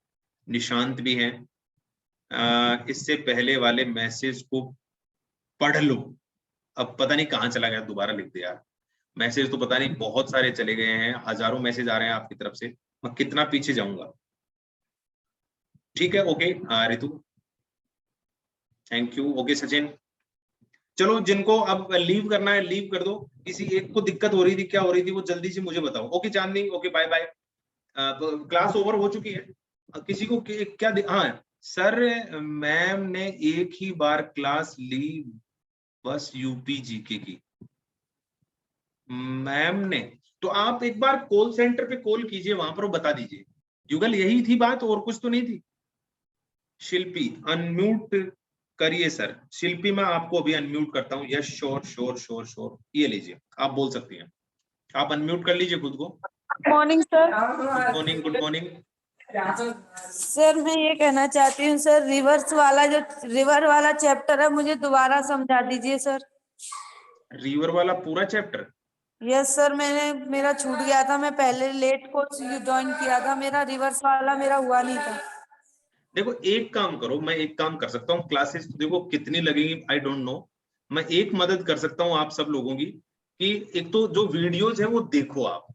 निशांत भी हैं। इससे पहले वाले मैसेज को पढ़ लो। अब पता नहीं कहाँ चला गया, दोबारा लिख दे यार। मैसेज तो पता नहीं बहुत सारे चले गए हैं, हजारों मैसेज आ रहे हैं आपकी तरफ से, मैं कितना पीछे जाऊंगा। ठीक है, okay Ritu, thank you, okay Sachin. चलो जिनको अब लीव करना है लीव कर दो। किसी एक को दिक्कत हो रही थी, क्या हो रही थी वो जल्दी से मुझे बताओ। Okay Chandni, okay bye bye. Class over हो चुकी है। किसी को क्या हाँ सर, मैम ने एक ही बार क्लास ली, बस यूपी जीके की। मैम ने, तो आप एक बार कॉल सेंटर पे कॉल कीजिए, वहां पर वो बता दीजिए। युगल यही थी बात, और कुछ तो नहीं थी? शिल्पी अनम्यूट करिए सर। शिल्पी मैं आपको अभी अनम्यूट करता हूँ। Yes sure sure sure sure, ये लीजिए, आप बोल सकती हैं। आप अनम्यूट कर लीजिए खुद को। Morning sir. Good morning, good morning. Sir मैं ये कहना चाहती हूँ सर, रिवर वाला चैप्टर है, मुझे दोबारा समझा दीजिए सर। रिवर वाला पूरा चैप्टर? यस सर, मेरा छूट गया था, मैं पहले लेट कोर्स ज्वाइन किया था, मेरा रिवर्स वाला मेरा हुआ नहीं था। देखो एक काम करो, मैं एक काम कर सकता हूँ, क्लासेस तो देखो कितनी लगेंगी आई डोंट नो। मैं एक मदद कर सकता हूँ आप सब लोगों की, कि एक तो जो वीडियोज है वो देखो आप।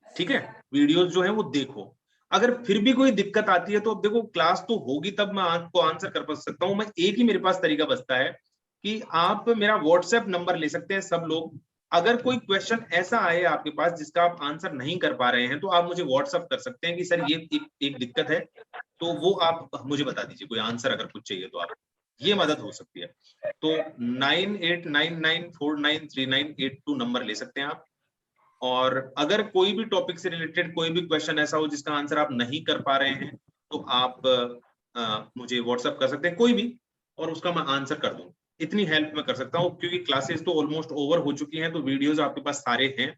ठीक है, वीडियोज जो है वो देखो। अगर फिर भी कोई दिक्कत आती है तो अब देखो क्लास तो होगी तब मैं आपको आंसर कर सकता हूँ। मैं एक ही मेरे पास तरीका बचता है कि आप मेरा व्हाट्सएप नंबर ले सकते हैं सब लोग, अगर कोई क्वेश्चन ऐसा आए आपके पास जिसका आप आंसर नहीं कर पा रहे हैं तो आप मुझे व्हाट्सअप कर सकते हैं कि सर ये एक दिक्कत है, तो वो आप मुझे बता दीजिए, कोई आंसर अगर कुछ चाहिए तो आप, ये मदद हो सकती है। तो 9899493982 नंबर ले सकते हैं आप। और अगर कोई भी टॉपिक से रिलेटेड कोई भी क्वेश्चन ऐसा हो जिसका आंसर आप नहीं कर पा रहे हैं तो आप मुझे व्हाट्सएप कर सकते हैं कोई भी, और उसका मैं आंसर कर दूं। इतनी हेल्प मैं कर सकता हूँ, क्योंकि क्लासेस तो ऑलमोस्ट ओवर हो चुकी हैं, तो वीडियोस आपके पास सारे हैं,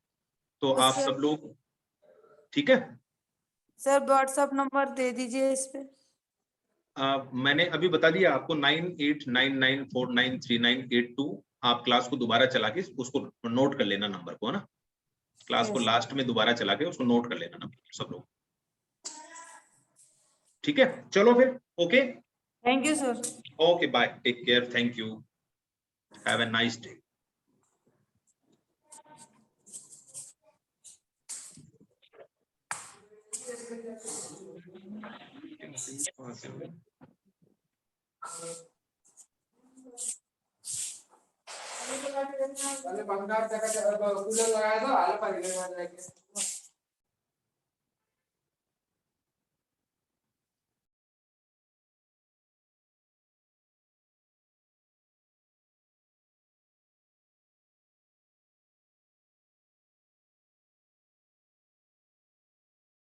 तो आप सब लोग, ठीक है। सर व्हाट्सएप नंबर दे दीजिए इस पे। मैंने अभी बता दिया आपको 9899493982। आप क्लास को दोबारा चला के उसको नोट कर लेना नंबर को, है ना, क्लास को लास्ट में दोबारा चला के उसको नोट कर लेना नंबर सब लोग, ठीक है। चलो फिर, okay, thank you sir. Okay, bye, take care, thank you, have a nice day. पहले पंखा कूलर लगाया था, हाल पर